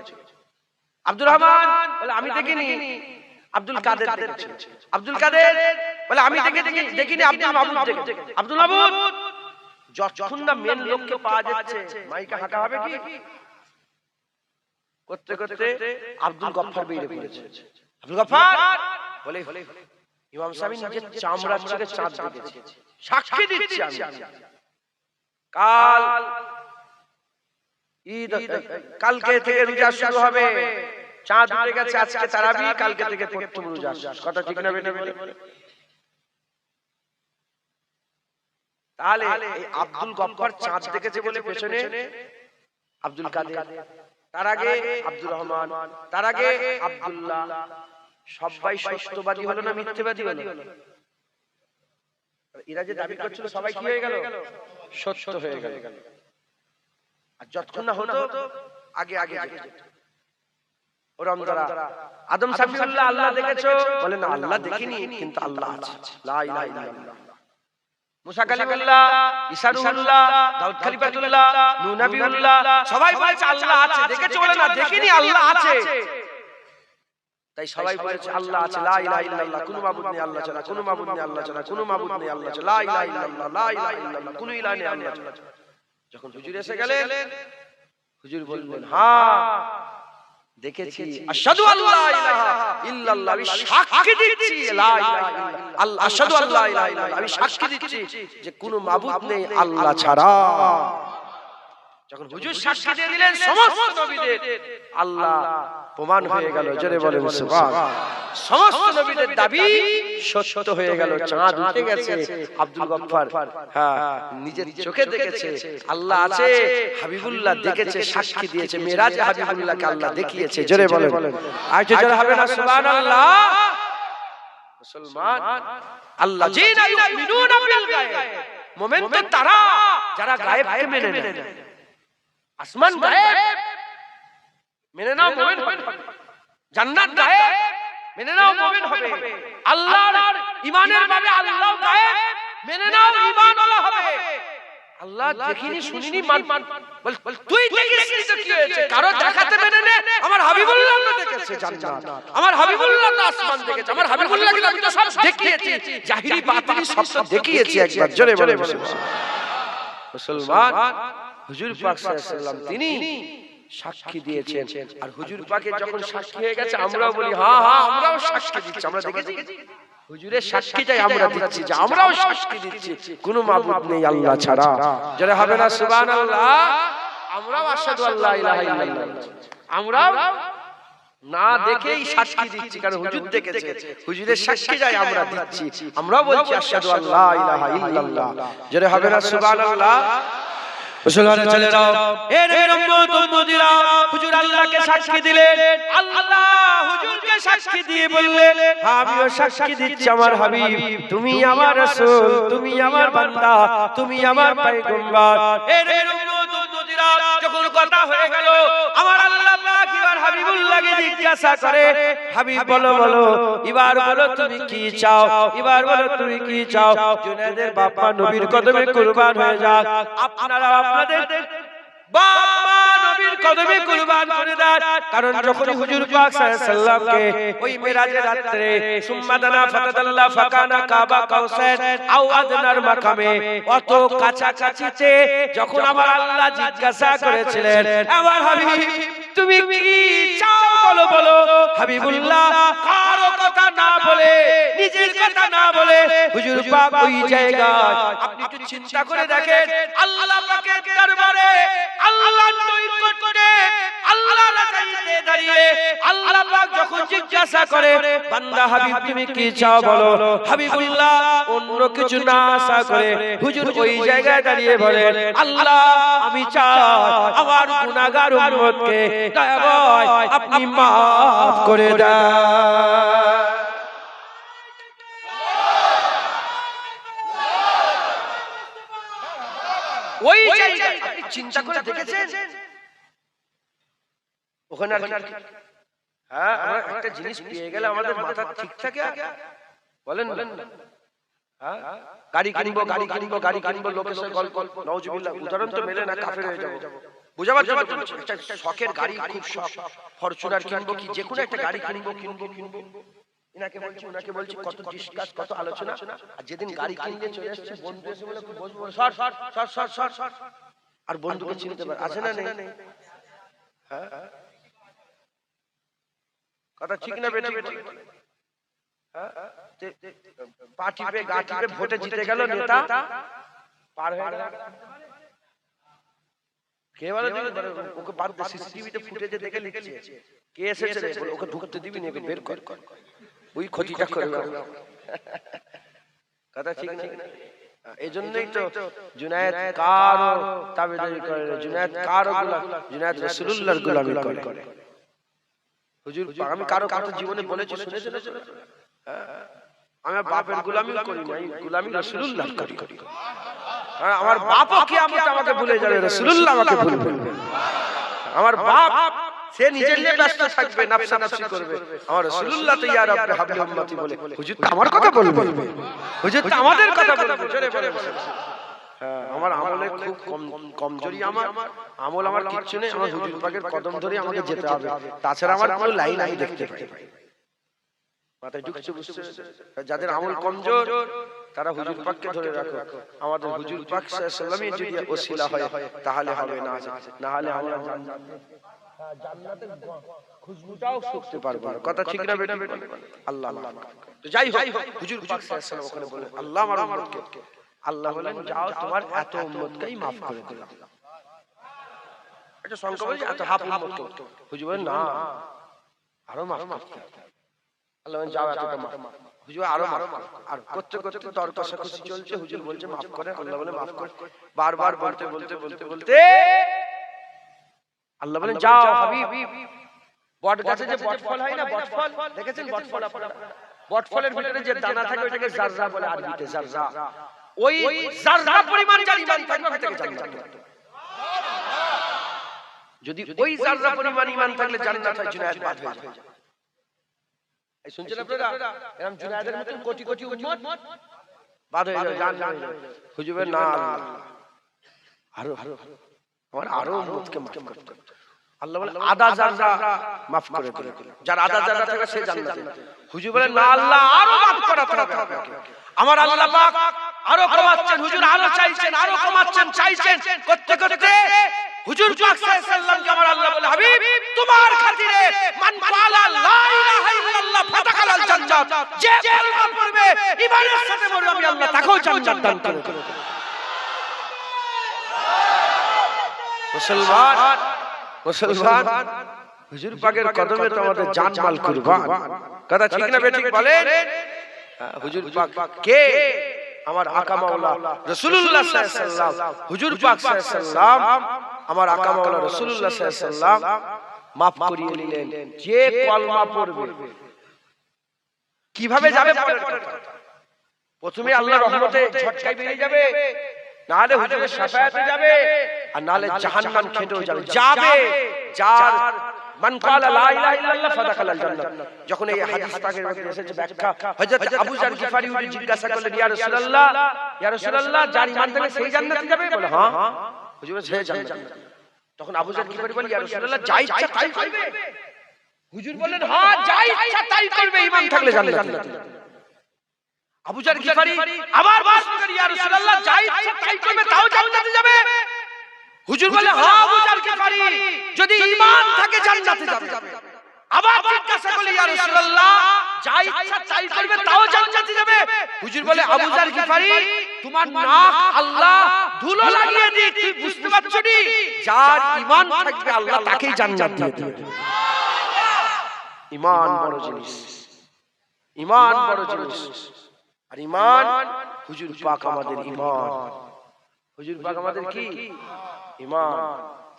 আব্দুর রহমান বলে আমি দেখিনি, আব্দুল কাদের দেখেছে। আব্দুল কাদের বলে আমি দেখিনি, আব্দুল মাহমুদ দেখেছে। আব্দুল মাহমুদ যতক্ষণ না মেন লোককে পাওয়া যাচ্ছে মাইকে হাঁকা হবে কি করতে করতে আব্দুল গফফার বেরিয়ে পড়েছে। আব্দুল গফফার বলে ইমাম সাহেব নিজের চামড়া থেকে চাঁদ দেখেছে, সাক্ষী দিচ্ছি আমি। কালকে থেকে রোজা শুরু হবে, চাঁদ উঠে গেছে, আজকে তারাবি, কালকে থেকে প্রথম রোজা। কথা ঠিক না বেটা? তাহলে এই আব্দুল গফফার চাঁদ দেখেছে বলে পেছনে আব্দুল কাদের, তার আগে আব্দুর রহমান, তার আগে আব্দুল্লাহ, সবাই সত্যবাদী হলো না মিথ্যাবাদী হলো? এরা যে দাবি করছিল সবাই কি হয়ে গেল? সত্য হয়ে গেল। আর যতক্ষণ না হতো আগে আগে ওরা আদম সাফিউল্লাহ আল্লাহ দেখেছো বলে না, আল্লাহ দেখিনি, কিন্তু আল্লাহ আছে। লা ইলাহা ইল্লাল্লাহ। মুসা কালিমুল্লাহ, ঈসা রূহুল্লাহ, দাউদ খলিফাতুল্লাহ, নূহ নবিউল্লাহ, সবাই বলেছে আল্লাহ আছে, দেখেছো বলে না, দেখিনি, আল্লাহ আছে। তাই সবাই বলেছে আল্লাহ আছে। লা ইলাহা ইল্লাল্লাহ, কোন মাবুদ নেই আল্লাহ ছাড়া, কোন মাবুদ নেই আল্লাহ ছাড়া, কোন মাবুদ নেই আল্লাহ ছাড়া। লা ইলাহা ইল্লাল্লাহ, লা ইলাহা ইল্লাল্লাহ, কোন ইলাহ নেই আল্লাহ ছাড়া। যখন হুজুর এসে গেলেন, হুজুর বললেন হ্যাঁ দেখেছি, আশহাদু আল্লা ইলাহা ইল্লাল্লাহ, আমি সাক্ষী দিচ্ছি, লা ইলাহা ইল্লাল্লাহ, আশহাদু আল্লা ইলাহা ইল্লাল্লাহ, আমি সাক্ষী দিচ্ছি যে কোনো মাবুদ নেই আল্লাহ ছাড়া। যখন হুজুর সাক্ষী দিয়ে দিলেন সমস্ত নবীদের, আল্লাহ প্রমাণ হয়ে গেল। জোরে বলেন সুবহানাল্লাহ। সমস্ত নবীদের দাবি সত্য হয়ে গেল। চাঁদ উঠে গেছে, আব্দুল গফফার হ্যাঁ নিজের চোখে দেখেছে আল্লাহ আছে, হাবিবুল্লাহ দেখেছে, সাক্ষী দিয়েছে, মেরাজে হাবিবুল্লাহকে আল্লাহ দেখিয়েছে। জোরে বলেন, আর জোরে হবে না সুবহানাল্লাহ? মুসলমান আল্লাহ জিনা ইউমিনুনা বিল গায়ব, মুমিন তো তারা যারা গায়েবকে মেনে নেয়। আসমান গায়েব মেনে নাও, মুমিন হবে। জান্নাত গায়েব মেনে নাও, মুমিন হবে। আল্লাহর ঈমানের ভাবে আল্লাহ গায়েব মেনে নাও, ঈমানওয়ালা হবে। আল্লাহ দেখিনি শুনিনি বল তুই দেখিস তো কি হয়েছে? কারো দেখাতে মেনে নে, আমার হাবিবুল্লাহ তো দেখেছে জান্নাত, আমার হাবিবুল্লাহ তো আসমান দেখেছে, আমার হাবিবুল্লাহকে আমি তো সব দেখিয়েছি, জাহিরি বাতিনি সব দেখিয়েছি। একবার জোরে বলে মুসলমান হুজুর পাক সাল্লাল্লাহু আলাইহি ওয়াসাল্লাম তিনি সাক্ষী দিয়েছেন। আর হুজুর পাকের যখন সাক্ষী হয়ে গেছে, আমরাও বলি হ্যাঁ হ্যাঁ আমরাও সাক্ষী দিচ্ছি, আমরা দেখেছি হুজুরের সাক্ষীটাই আমরা দিচ্ছি যে আমরাও সাক্ষী দিচ্ছি কোনো মাবুদ নেই আল্লাহ ছাড়া। যারা হবে না সুবহানাল্লাহ, আমরাও আশহাদু আল্লা ইলাহা ইল্লাল্লাহ, আমরাও না দেখেই সাক্ষী দিচ্ছি, কারণ হুজুর দেখেছে, হুজুরের সাক্ষীটাই আমরা দিচ্ছি, আমরাও বলছি আশহাদু আল্লা ইলাহা ইল্লাল্লাহ। যারা হবে না সুবহানাল্লাহ। মুসলমানের ছেলেরা, এর উম্মতিরা হুজুর আল্লাহকে সাক্ষী দিলেন। আল্লাহ হুজুরকে সাক্ষী দিয়ে বললেন আমিও সাক্ষী দিচ্ছি আমার হাবিব, তুমি আমার রাসূল, তুমি আমার বান্দা, তুমি আমার পয়গম্বর। এর উম্মতিরা যখন কথা হয়ে গেল, আমার আল্লাহ পাক এবার হাবিবুল্লাহকে জিজ্ঞাসা করে হাবিব বলো বলো, এবার বলো তুমি কি চাও, এবার বলো তুমি কি চাও। জুনায়েদের বাবা নবীর কদমে কুরবান হয়ে যাক, আপনারা আপনাদের বাবা নবীর কদমে কুরবান করে দেন। কারণ যখন হুজুর পাক সাল্লাল্লাহু আলাইহি সাল্লামকে ওই মেরাজের রাতে সুম্মাদানা ফাতাদাল্লা ফাকানা কাবা কাউসার আও আদনার মাকামে, অত কাছাকাছিতে যখন আমার আল্লাহ জিজ্ঞাসা করেছিলেন আমার হাবিব তুমি কি চাও বলো বলো, হাবিবুল্লাহ কারো কথা না বলে, নিজের কথা না বলে হুজুর পাক ওই জায়গায়, আপনি একটু চিন্তা করে দেখেন, আল্লাহ পাকের দরবারে, আল্লাহর নৈকট্যে, আল্লাহর রাজাইতে দাঁড়িয়ে আল্লাহ পাক যখন জিজ্ঞাসা করে বান্দা হাবিব তুমি কি চাও বলো, হাবিবুল্লাহ অন্য কিছু না আশা করে হুজুর ওই জায়গায় দাঁড়িয়ে বলেন আল্লাহ আমি চাই আমার গুনাহগার উম্মতকে দয়াময় আপনি মাফ করে দেন। ওই জায়গায় আপনি চিন্তা করে দেখেছেন ওখানে হ্যাঁ আমরা একটা জিনিস পেয়ে গেলে আমাদের মাথা ঠিক থাকে বলেন বলেন গাড়ি কিনবো লোকের সাথে গল্প, নাউজুবিল্লাহ, উদাহরণ তো মেলে না, কাফের হয়ে যাবো। বুঝাবার জন্য একটা শখের গাড়ি, খুব শখ, ফরচুনার কিনবো, কি যে কোনো একটা গাড়ি কিনবো। ইনাকে বলছি ওনাকে বলছি, কত ডিসকাস, কত আলোচনা। আর যেদিন গাড়ি কিনতে চলে আসছে, বন্ধু এসে বলে বসবো, সর, আর বন্ধুকে চিনতে পারে, আছে না নেই? হ্যাঁ, কথা ঠিক না বেঠিক? হ্যাঁ, পার্টি পে গাটি পে ভোটে জিতে গেল নেতা, পার হয়ে গেল। কে বলে ওকে বাদ দে, সিসিটিভিতে ফুটেজে দেখে লিখছে কে এসেছে রে, বলে ওকে ঢুকতে দিবি না, বের কর, ওই ক্ষতিটা করবে। কথা ঠিক না? এই জন্যই তো জুনায়েদ কারো তাবেদারি করে, জুনায়েদ কারো গোলাম, জুনায়েদ রাসূলুল্লাহর গোলামি করে। হুজুর আমি কারো কথা জীবনে বলেছি, শুনেছেন? আমার বাপের গোলামি করি না, গোলামি রাসূলুল্লাহর করি। আমার বাপও কিয়ামতে আমাকে ভুলে যাবে, রাসূলুল্লাহ আমাকে ভুলবে। আমার বাপ সে নিজের নিয়ে ব্যস্ত থাকবে, নাফসানাফসি করবে, আমার রাসূলুল্লাহ তো ইয়া রাব্বি হাবলি উম্মতি বলে, হুজুর তো আমার কথা বলবে, হুজুর তো আমাদের কথা বলবে। জোরে বলে হ্যাঁ, আমার আমলে খুব কমজোরি, আমার আমল আমার কিচ্ছু নেই, আমার হুজুর পাকের কদম ধরে আমাকে যেতে হবে, তাছাড়া আমার কোনো লাইন আমি দেখতে পাই। মাথায় ঢুকছে, বুঝছে? যাদের আমল কমজোর তারা হুজুর পাককে ধরে রাখো, আমাদের হুজুর পাক সাল্লাল্লাহু আলাইহি ওয়াসাল্লামের যদি ওসিলা হয় তাহলে হবে, না হলে আমরা জান্নাতের খুশবুটাও শুকতে পারবো না। কথা ঠিক না বেটা? আল্লাহ তো যাই হোক, হুজুর পাক সাল্লাল্লাহু আলাইহি ওয়াসাল্লাম ওখানে বলে, আল্লাহ আমার উম্মতকে, আল্লাহ বলেন যাও তোমার এত উম্মতকেই maaf করে দিলাম। এটা সংখ্যা বলছে এত হাফ উম্মতকে, হুজুর বলেন না আরো maaf করতে হবে। আল্লাহ বলেন যাও এতটা maaf, হুজুর আরো maaf, আর করতে তর্ক কষাকষি চলছে, হুজুর বলছে maaf করে, আল্লাহ বলে maaf করে, বারবার বলতে আল্লাহ বলেন যাও হাবিব, বট গাছে যে বটফল হয় না, বটফল দেখেছেন? বটফল, বটফলের ভিতরে যে দানা থাকে ওটাকে জাররা বলে আরবিতে, জাররা। ওই জাররা পরিমাণ যার ঈমান থাকবে ওটা থেকে জান্নাত। যদি ওই জাররা পরিমাণ ঈমান থাকলে জান্নাত হয়, জুনায়েদ বাদ হয়ে যায়। এই শুনছেন আপনারা? এরকম জুনায়েদের মতন কোটি কোটি উম্মত বাদ হয়ে যায়, জান্নাত। হুজুর বলেন না, আরো আমার আরো উম্মতকে maaf করতে হবে। আল্লাহ বলে আধা জাররা maaf করে দিলেন, যার আধা জাররা থাকে সে জান্নাতে। হুজুর বলেন না, আল্লাহ আরো maaf করাতে হবে আপনাকে। আমার আল্লাহ পাক আরো কমাচ্ছেন, হুজুর আরো চাইছেন, আরো কমাচ্ছেন, চাইছেন, করতে হুজুর পাক সাল্লাল্লাহু আলাইহি ওয়াসাল্লামকে আমার আল্লাহ বলে হাবিব তোমার খাতিরে মান ক্বালা লা ইলাহা ইল্লাল্লাহ ফাতাকালাল জান্নাত, যে কালেমা পড়বে ঈমানের সাথে মরবে আমি আল্লাহ তাকেও জান্নাত দান করব। মুসলমান হুজুর পাকের কদমে তো আমাদের জান মাল কুরবান। কথা ঠিক না বেঠিক বলেন? হুজুর পাক কে? আমার আকা মাওলা রাসূলুল্লাহ সাল্লাল্লাহু আলাইহি ওয়াসাল্লাম। হুজুর পাক সাল্লাল্লাহু আলাইহি ওয়াসাল্লাম আমার আকা মাওলা রাসূলুল্লাহ সাল্লাল্লাহু আলাইহি ওয়াসাল্লাম maaf করিয়ে নিলেন। যে কলমা পড়বে কিভাবে যাবে পরের কথা, প্রথমে আল্লাহর রহমতে ঝটকায় বেরিয়ে যাবে, না হলে হুজুরের শাফায়াতে যাবে, আর না হলে জাহান্নাম খেটেও যাবে। যার মান ক্বালা লা ইলাহা ইল্লাল্লাহ ফাদাখালাল জান্নাত। যখন এই হাদিস পাকের মধ্যে এসেছে ব্যাখ্যা, হযরত আবু যার গিফারি উনি জিজ্ঞাসা করলেন ইয়া রাসূলুল্লাহ যার ঈমান থাকবে সেই জান্নাতে যাবে? বলে হ্যাঁ, হুজুর সে জান্নাত। তখন আবু যার গিফারি বলে ইয়া রাসূলুল্লাহ যা ইচ্ছা তাই করবে? হুজুর বললেন হ্যাঁ, যা ইচ্ছা তাই করবে, ঈমান থাকলে জান্নাতে। আবু যার গিফারি আবার প্রশ্ন করে ইয়া রাসূলুল্লাহ যা ইচ্ছা তাই করবে তাও জান্নাতে যাবে? হুজুর বলে হ্যাঁ আবু যার গিফারি, যদি ঈমান থাকে জান্নাতে যাবে। আবার জিজ্ঞাসা করলে ইয়া রাসূলুল্লাহ যা ইচ্ছা তাই করবে তাও জান্নাতে যাবে? হুজুর বলে আবু যার গিফারি তোমার নাক আল্লাহ ধুলো লাগিয়ে দিক, তুই বুঝতে পারছ নি? যার ঈমান থাকবে আল্লাহ তাকেই জান্নাত দিয়ে দিবে। ঈমান বড় জিনিস, ঈমান বড় জিনিস। আর ঈমান হুজুর পাক আমাদের ঈমান, হুজুর পাক আমাদের কি ঈমান।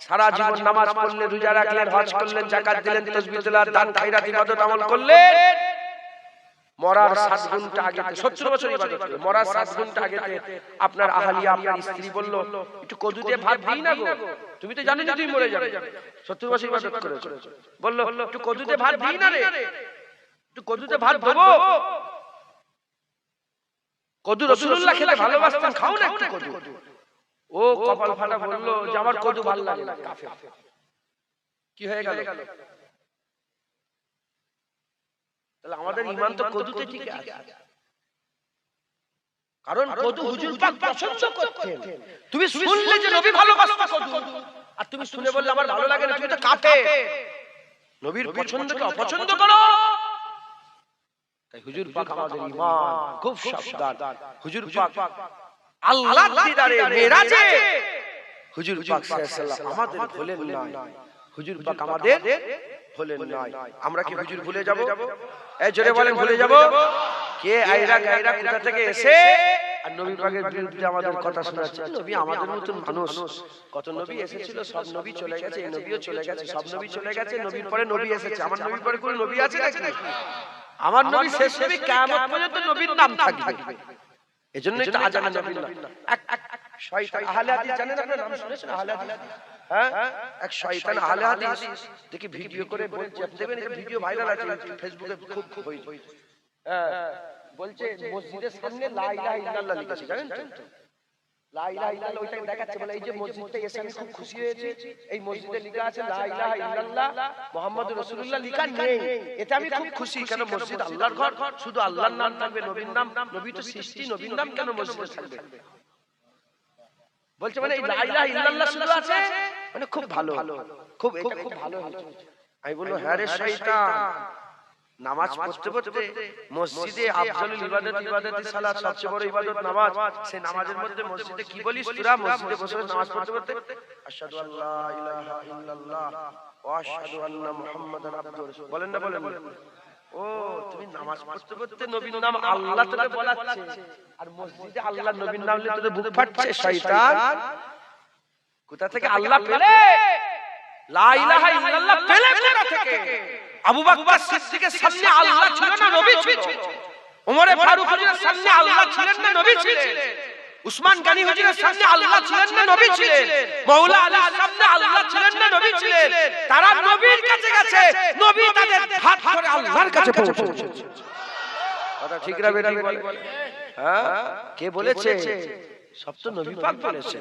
সারা জীবন নামাজ পড়লেন, রোজা রাখলেন, হজ করলেন, যাকাত দিলেন, তাসবিহ দিলেন, দান খায়রাত ইবাদত আমল করলেন, মরার 7 ঘন্টা আগে 70 বছর ইবাদত করলেন, মরার 7 ঘন্টা আগে আপনার আহলিয়া আপনার স্ত্রী বলল একটু কদুতে ভাত দিই না গো, তুমি তো জানো যে তুমি মরে যাবে, 70 বছর ইবাদত করেছো, বলল একটু কদুতে ভাত দিই না রে, একটু কদুতে ভাত দেবো। কদু রাসূলুল্লাহ খেতে ভালোবাসতেন, খাও না একটু কদু। ও কপাল ফাটা বলল যে আমার কদু ভালো লাগে না, কাফের। কি হয়ে গেল? তাহলে আমাদের ঈমান তো কদুতে ঠিক আছে, কারণ কদু হুজুর পাক পছন্দ করতেন। তুমি শুনলে যে নবী ভালোবাসতেন কদু, আর তুমি শুনে বললে আমার ভালো লাগে না, তুমি তো কাফের। নবীর পছন্দকে অপছন্দ করো। তাই হুজুর পাক আমাদের ঈমান খুব সাবধান। হুজুর পাক আল্লাহর দিদারে মেরাজে হুজুর পাক সাল্লাল্লাহু আলাইহি আমাদের ভুলেন না, হুজুর পাক আমাদের ভুলেন না। আমরা কি হুজুর ভুলে যাব? এই জোরে বলেন ভুলে যাব? কে আইরা গায়রা কোথা থেকে এসে আর নবী পাকের বিরুদ্ধে আমাদের কথা শোনাচ্ছে? নবী আমাদের মতন মানুষ, কত নবী এসেছিল, সব নবী চলে গেছে, এই নবীও চলে গেছে, সব নবী চলে গেছে, নবীর পরে নবী এসেছে। আমার নবীর পরে কোন নবী আছে নাকি? আমার নবী শেষ নবী, কিয়ামত পর্যন্ত নবীর নাম থাকবে। এজন্যই তো আজান নবীর নাম। এক শয়তান আহলে হাদিস, জানেন আপনারা, নাম শুনেছেন আহলে হাদিস? হ্যাঁ, এক শয়তান আহলে হাদিস দেখি ভিডিও করে বলছে, দেখবেন এই ভিডিও ভাইরাল আছে ফেসবুকে, খুব হয়েছে। হ্যাঁ, বলছে মসজিদের সামনে লা ইলাহা ইল্লাল্লাহ লিখেছে, জানেন তো? লা ইলাহা ইল্লাল্লাহ ওইটা দেখাচ্ছে, বলে এই যে মসজিদটা এসে আমি খুব খুশি হয়েছি, এই মসজিদে লেখা আছে লা ইলাহা ইল্লাল্লাহ মুহাম্মাদুর রাসূলুল্লাহ লেখা নেই, এতে আমি খুব খুশি। কেন? মসজিদ আল্লাহর ঘর, শুধু আল্লাহর নাম থাকবে, নবীর নাম, নবী তো সৃষ্টি, নবীর নাম কেন মসজিদে থাকবে? বলছে মানে এই লা ইলাহা ইল্লাল্লাহ শুধু আছে, মানে খুব ভালো, খুব এটা খুব ভালো হয়েছে। আমি বললাম হ্যাঁ রে শয়তান, নামাজ পড়তে পড়তে মসজিদে আফজালুল ইবাদত সালাত, সবচেয়ে বড় ইবাদত নামাজ, সেই নামাজের মধ্যে মসজিদে কি বলিস তোরা? মসজিদে বসে নামাজ পড়তে পড়তে আশহাদু আল্লা ইলাহা ইল্লাল্লাহ ওয়া আশহাদু আন্না মুহাম্মাদান আবদুহু রাসূলুহু, বলেন না বলেন? ও তুমি নামাজ পড়তে পড়তে নবীর নাম আল্লাহ তোকে বলাচ্ছে, আর মসজিদে আল্লাহ নবীর নাম নিয়ে তোদের বুক ফাটছে। শয়তান, কোথা থেকে আল্লাহ পেলে? লা ইলাহা ইল্লাল্লাহ পেলে কোথা থেকে? আবু বকর সিদ্দিকের সামনে আল্লাহ ছিল না, নবী ছিল। ওমর ফারুক হুজুরের সামনে আল্লাহ ছিলেন না, নবী ছিলেন। উসমান গনি হুজুরের সামনে আল্লাহ ছিলেন না, নবী ছিলেন। মাওলা আলীর সামনে আল্লাহ ছিলেন না, নবী ছিলেন। তারা নবীর কাছে গেছে, নবী তাদের হাত ধরে আল্লাহর কাছে পৌঁছেছে। কথা ঠিক না বেটি বলে? হ্যাঁ, কে বলেছে? সব তো নবী পাক বলেছে।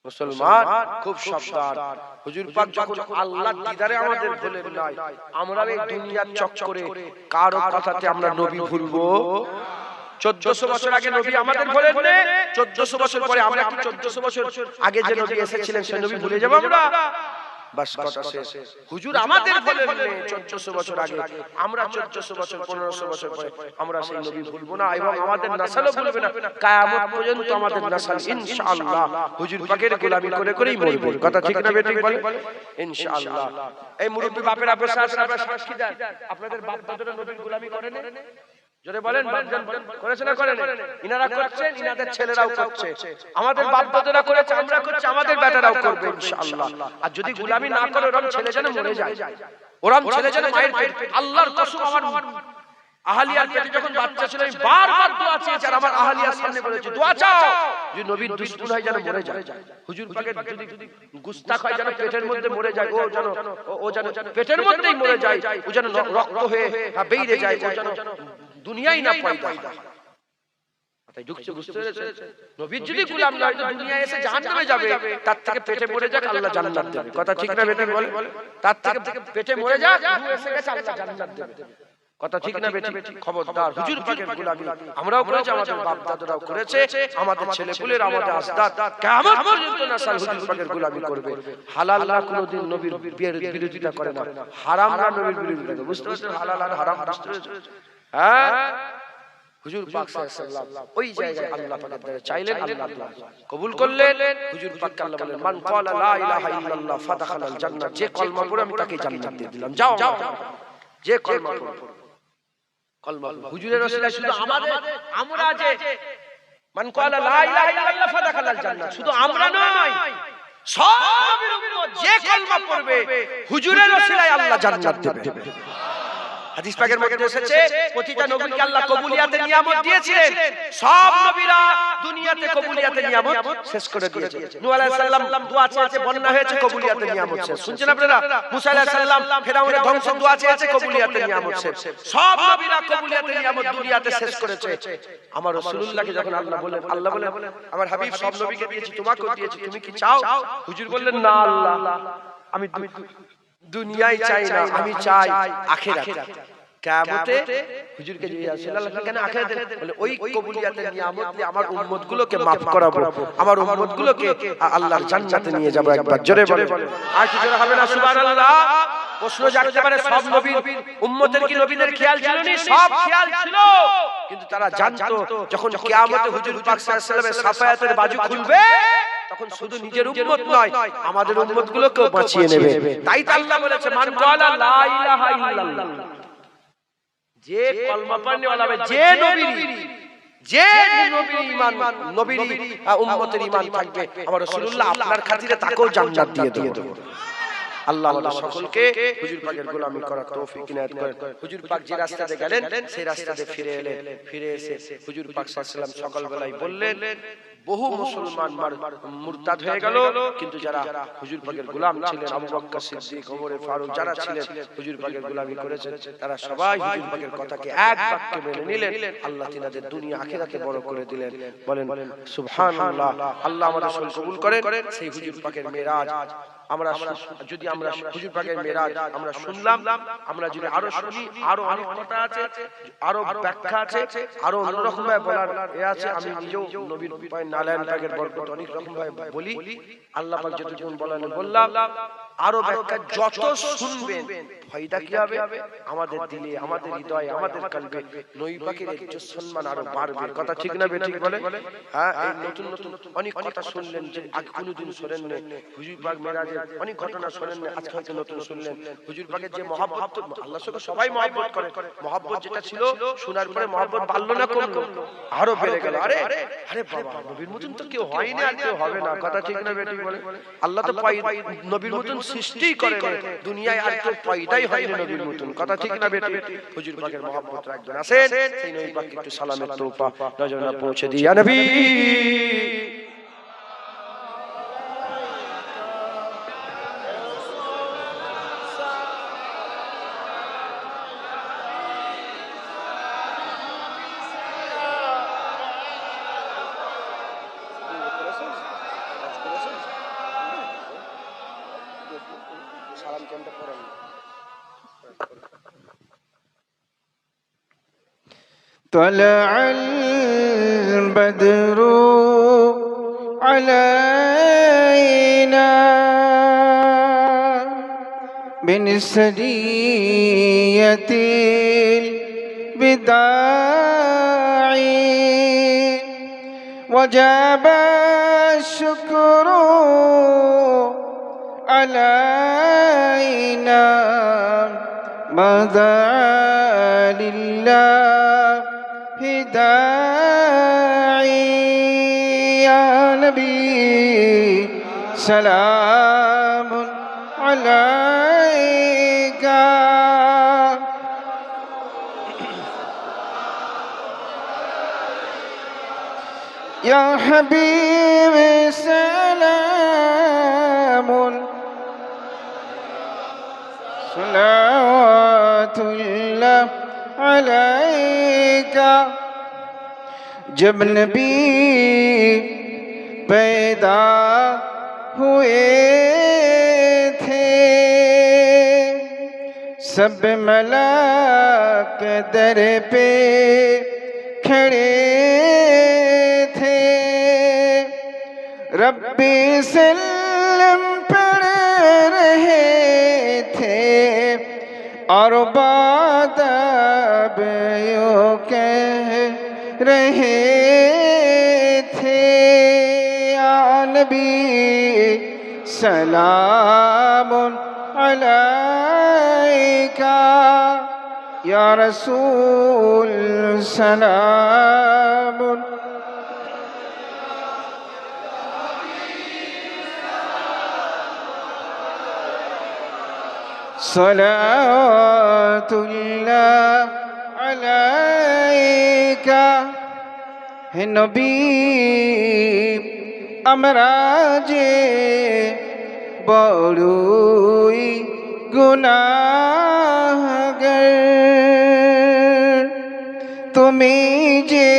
মুসলমান খুব সাবধান। হুজুর পাক যখন আল্লাহর দিদারে আমাদের ভুলেন নাই, আমরা এই দুনিয়ার চক্করে কারো কথাতে আমরা নবী ভুলবো? 1400 বছর আগে নবী আমাদের ভুলেন না, 1400 বছর পরে আমরা কি 1400 বছর আগে যে নবী এসেছিলেন সেই নবী ভুলে যাব আমরা? বাস কথা শেষ। হুজুর আমাদের ভুলেন না 1400 বছর আগে, আমরা 1400 বছর 1500 বছর পরে আমরা সেই নবী ভুলবো না, এবং আমাদের নাসালও ভুলবে না। কিয়ামত পর্যন্ত আমাদের নাসাল ইনশাআল্লাহ হুজুর পাকের গোলামি করে করেই মরবে। কথা ঠিক না বেঠিক বলে? ইনশাআল্লাহ। এই মুরব্বি বাপেরা বসে আছেন, আপনারা সাক্ষী দেন, আপনাদের বাপ দাদারা নবীর গোলামি করেন? জোরে বলেন, করেছে না করেন? ইনারা করছেন, ইনাদের ছেলেরাও করছে। আমাদের বাপ দাদারা করেছে, আমরা করছি, আমাদের বেটারাও করবে ইনশাআল্লাহ। আর যদি গোলামি না করে ওরম ছেলে যেন মরে যায়, ওরম ছেলে যেন মায়ের পেট, আল্লাহর কসম আমার আহলিয়ার পেটে যখন বাচ্চা ছিল আমি বারবার দোয়া চেয়েছি, আর আমার আহলিয়ার সামনে বলেছি দোয়া চাও যে নবীর দুশমন হয় যেন মরে যায়, হুজুর পাকের যদি গুস্তাখ হয় যেন পেটের মধ্যে মরে যায়, ও যেন পেটের মধ্যেই মরে যায়, ও যেন রক্ত হয়ে বেরিয়ে যায়, ও যেন দুনিয়াই না পয়দা হয়। তাই ঢুকছে, বুঝতে পেরেছে? নবীর যদি গোলাম না হয় তো দুনিয়ায় এসে জাহান্নামে যাবে, তার থেকে পেটে মরে যাক আল্লাহ জান্নাত দেবে। কথা ঠিক না বেটি বলে? তার থেকে পেটে মরে যাক, রূহ এসে গেছে আল্লাহ জান্নাত দেবে। কথা ঠিক না বেটি? খবরদার, হুজুর পাকের গোলামি আমরাও করেছি, আমাদের বাপ দাদারাও করেছে, আমাদের ছেলেপুলের, আমাদের আসদাদ কিয়ামত পর্যন্ত নাসাল হুজুর পাকের গোলামি করবে। হালাল না কোনোদিন নবীর বিরোধিতা করে না, হারাম না নবীর বিরোধিতা করে। বুঝতে পারছেন? হালাল আর হারাম বুঝতে পেরেছেন? হ্যাঁ, হুজুর পাক সাল্লাল্লাহু আলাইহি ওই জায়গায় আল্লাহ পাকের দরবারে চাইলেন, আল্লাহ কবুল করলেন। হুজুর পাক আল্লাহ বলেন, মান ক্বালা লা ইলাহা ইল্লাল্লাহ ফাদাখালাল জান্নাহ, যে কলমা পড়ে আমি তাকে জান্নাত দিয়ে দিলাম। যাও, যে কলমা পড়ে, কলমা হুজুরের ওসিলায় শুধু আমাদের, আমরা যে মান ক্বালা লা ইলাহা ইল্লাল্লাহ ফাদাখালাল জান্নাহ, শুধু আমরা নয়, সব নবীর উম্মত যে কলমা পড়বে হুজুরের ওসিলায় আল্লাহ জান্নাত দেবে। হাদিস পাকের মধ্যে এসেছে প্রতিটা নবীকে আল্লাহ কবুলিয়াতের নিয়ামত দিয়েছিলেন। সব নবীরা দুনিয়াতে কবুলিয়াতের নিয়ামত শেষ করে দিয়েছে। নূহ আলাইহিস সালাম দোয়া চেয়েছে, বন্যা হয়েছে, কবুলিয়াতের নিয়ামত শেষ। শুনছেন আপনারা? মুসা আলাইহিস সালাম ফেরাউনের ধ্বংস দোয়া চেয়েছে, কবুলিয়াতের নিয়ামত শেষ। সব নবীরা কবুলিয়াতের নিয়ামত দুনিয়াতে শেষ করেছে। আমার রাসূলুল্লাহকে যখন আল্লাহ বললেন, আল্লাহ বলেন আমার হাবিব সব নবীকে দিয়েছি, তোমাকেও দিয়েছি, তুমি কি চাও? হুজুর বললেন না আল্লাহ, আমি দুনিয়ায় চাই না, আমি চাই আখিরাত। কিয়ামতে হুজুরকে জিজ্ঞাসা করলেন আল্লাহ কেন আখিরাতে? বলে ওই কবুলিয়াতের নিয়ামত দিয়ে আমার উম্মতগুলোকে maaf করাবো, আমার উম্মতগুলোকে আল্লাহর জান্নাতে নিয়ে যাব। একবার জোরে বলেন, আর কি জোরে হবে না সুবহানাল্লাহ? প্রশ্ন জাগতে পারে সব নবীর উম্মতের কি নবীদের খেয়াল ছিল না? সব খেয়াল ছিল, কিন্তু তারা জানতো যখন কিয়ামতে হুজুর পাক সাল্লাল্লাহু আলাইহি ওয়াসাল্লামের শাফায়াতের বাজু খুলবে তখন শুধু নিজের উম্মত নয়, আমাদের উম্মতগুলোকেও বাঁচিয়ে নেবে। তাই তো আল্লাহ বলেছে মান ক্বালা লা ইলাহা ইল্লাল্লাহ, যে কলমা পড়নে वाला হবে, যে নবীর ঈমান, নবীর উম্মতের ঈমান থাকবে, আমার রাসূলুল্লাহ আপনার খাতিরে তাকেও জান্নাত দিয়ে দেব। আল্লাহ আমাদের সকলকে হুজুর পাকের গোলামি করার তৌফিক ইনায়াত করেন। হুজুর পাক যে রাস্তাতে গেলেন সেই রাস্তাতে ফিরে এলেন। ফিরে এসে হুজুর পাক সাল্লাল্লাহু আলাইহি ওয়াসাল্লাম সকালবেলায় বললেন, বহু মুসলমান মুরতাদ হয়ে গেল, কিন্তু যারা হুজুর পাকের গোলাম ছিলেন, আবু বকর সিদ্দিক, ওমর ফারুক যারা ছিলেন হুজুর পাকের গোলামি করেছেন, তারা সবাই হুজুর পাকের কথাকে এক বাক্যে মেনে নিলেন। আল্লাহ তিনাদের দুনিয়া আখিরাতে বড় করে দিলেন। বলেন সুবহানাল্লাহ। আল্লাহ আমাদের সকল কবুল করেন। সেই হুজুর পাকের মেরাজ আমরা যদি আমরা হুজুর পাকের মেরাজ আমরা শুনলাম, আমরা যদি আরো শুনি, আরো অনেক কথা আছে, আরো ব্যাখ্যা আছে, আরো অন্যরকম ভাবে বলার আছে। আমি নিজেও নবীর পায় নালায়ন পাকের বরকত অনেক রকম ভাবে বলি। আল্লাহ পাক যতক্ষণ বললাম, আরো ব্যাখ্যা যত শুনবেন ফায়দা কি হবে? আমাদের দিলে, আমাদের হৃদয়ে, আমাদের কলবে নবী পাকের ইজ্জত সম্মান আরো বাড়বে। কথা ঠিক না বেঠিক বলে? হ্যাঁ, এই নতুন নতুন অনেক কথা শুনলেন যে আগে কোনোদিন শুনেন না। হুজুর পাক মেরাজের অনেক ঘটনা শুনেন না, আজকে হয়তো নতুন শুনলেন। হুজুর পাকের যে মহব্বত, আল্লাহর সঙ্গে সবাই মহব্বত করে, মহব্বত যেটা ছিল শোনার পরে মহব্বত বাড়লো না কমলো? আরো বেড়ে গেল। আরে আরে বাবা, নবীর মতন তো কেউ হয়নি আর কেউ হবে না। কথা ঠিক না বেঠিক বলে? আল্লাহ তো নবীর মতন সৃষ্টি করে দুনিয়ায়, আর কেউ পয়দাই হয়নি নবীর মতন। কথা ঠিক না বেঠিক? হুজুর পাকের মহব্বত রাখবেন। আসেন সেই নবী পাককে একটু সালামের তোফা নজরানা পৌঁছে দিই। ইয়া নবী طلع البدر علينا بنسرية البداع وجاب الشكر علينا ما دعا لله داعي يا نبي سلام عليك يا حبيب سلام صلوات الله عليك जब नबी पैदा हुए थे सब मलाक दर पे खड़े थे रब्बी सल्लम पढ़ रहे थे और बादब यूं कह रहे थे या नबी सलाम अलैका या रसूल सलाम সলাতুল্লাহ আলাইকা হে নবী আমরা যে বড়ই গুনাহগার তুমি যে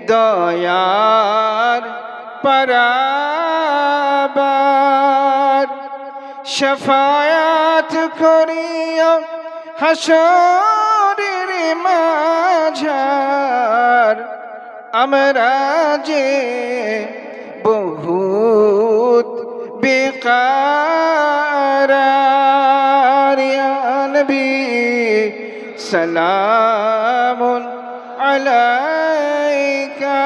দয়ার পরাবার শফায়াত করিও হাসরের মাঝার আমরা যে বহুত বেকারার ইয়া নবী সালামুন আলাইকা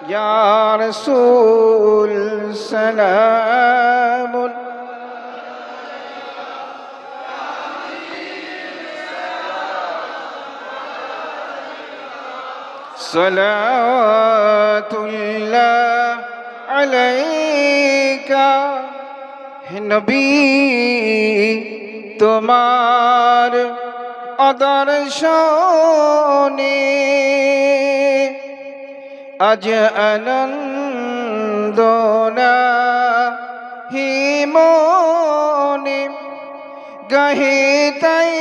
ইয়া রাসূল সালামুন সলাতুল্লাহ আলাইকা হে নবী তোমার আদর্শনে আজ আনন্দ হিমনে গাহে তাই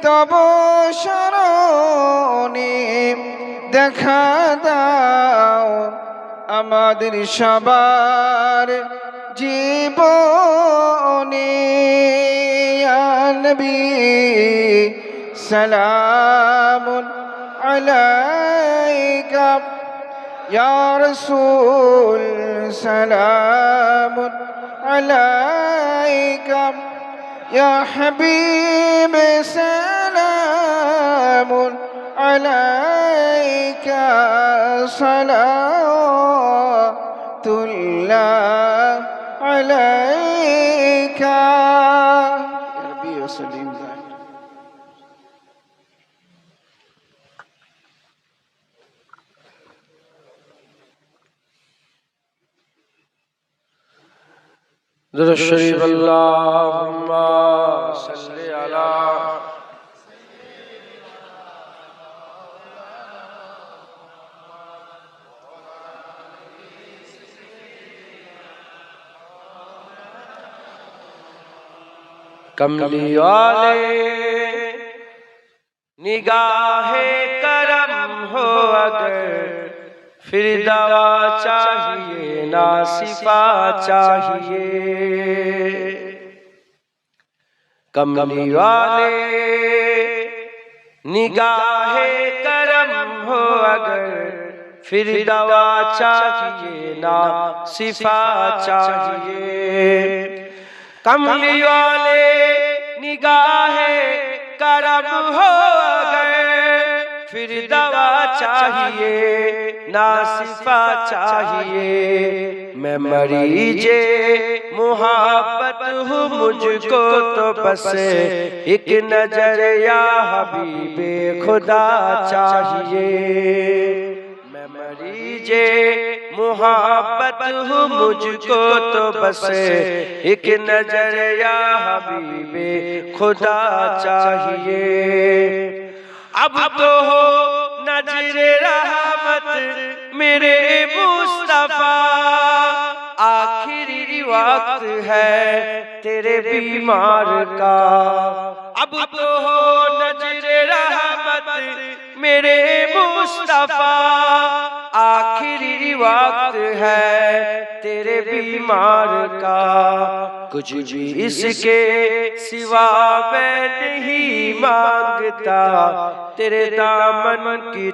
তব শরণে দেখা দাও আমাদের সবার জীবনে ইয়া নবী সালামুন আলাইকা ইয়া রাসূল সালামুন আলাইকা ইয়া হাবিব সালামুন আলাইকা সালাতুল্লাহ আলাইকা ইয়া রাব্বি ওয়া সাল্লিম दुरूद शरीफ अल्लाहुम्मा सल्लि अला कमली वाले निगाहे करम हो अगर फिर दवा चाहिए ना सिफा चाहिए कमली वाले निगाहे करम हो अगर फिर दवा चाहिए ना सिफा चाहिए कमली वाले निगाहे करम हो अगर फिर दवा चाहिए ना सिफा चाहिए मैं मरीजे मुहब्बत हूँ मुझको तो बस एक नजर या हबीबे खुदा चाहिए मैं मरीजे मुहब्बत हूँ मुझको तो बस एक नजर या हबीबे खुदा चाहिए अब तो हो नजरे रहमत मेरे मुस्तफा आखिरी वक्त है तेरे बीमार का अब तो हो नजरे रहमत मेरे मुस्तफा आखिरी वक्त है तेरे बीमार का कुछ भी इसके सिवा मैं नहीं मांगता तेरे दामन की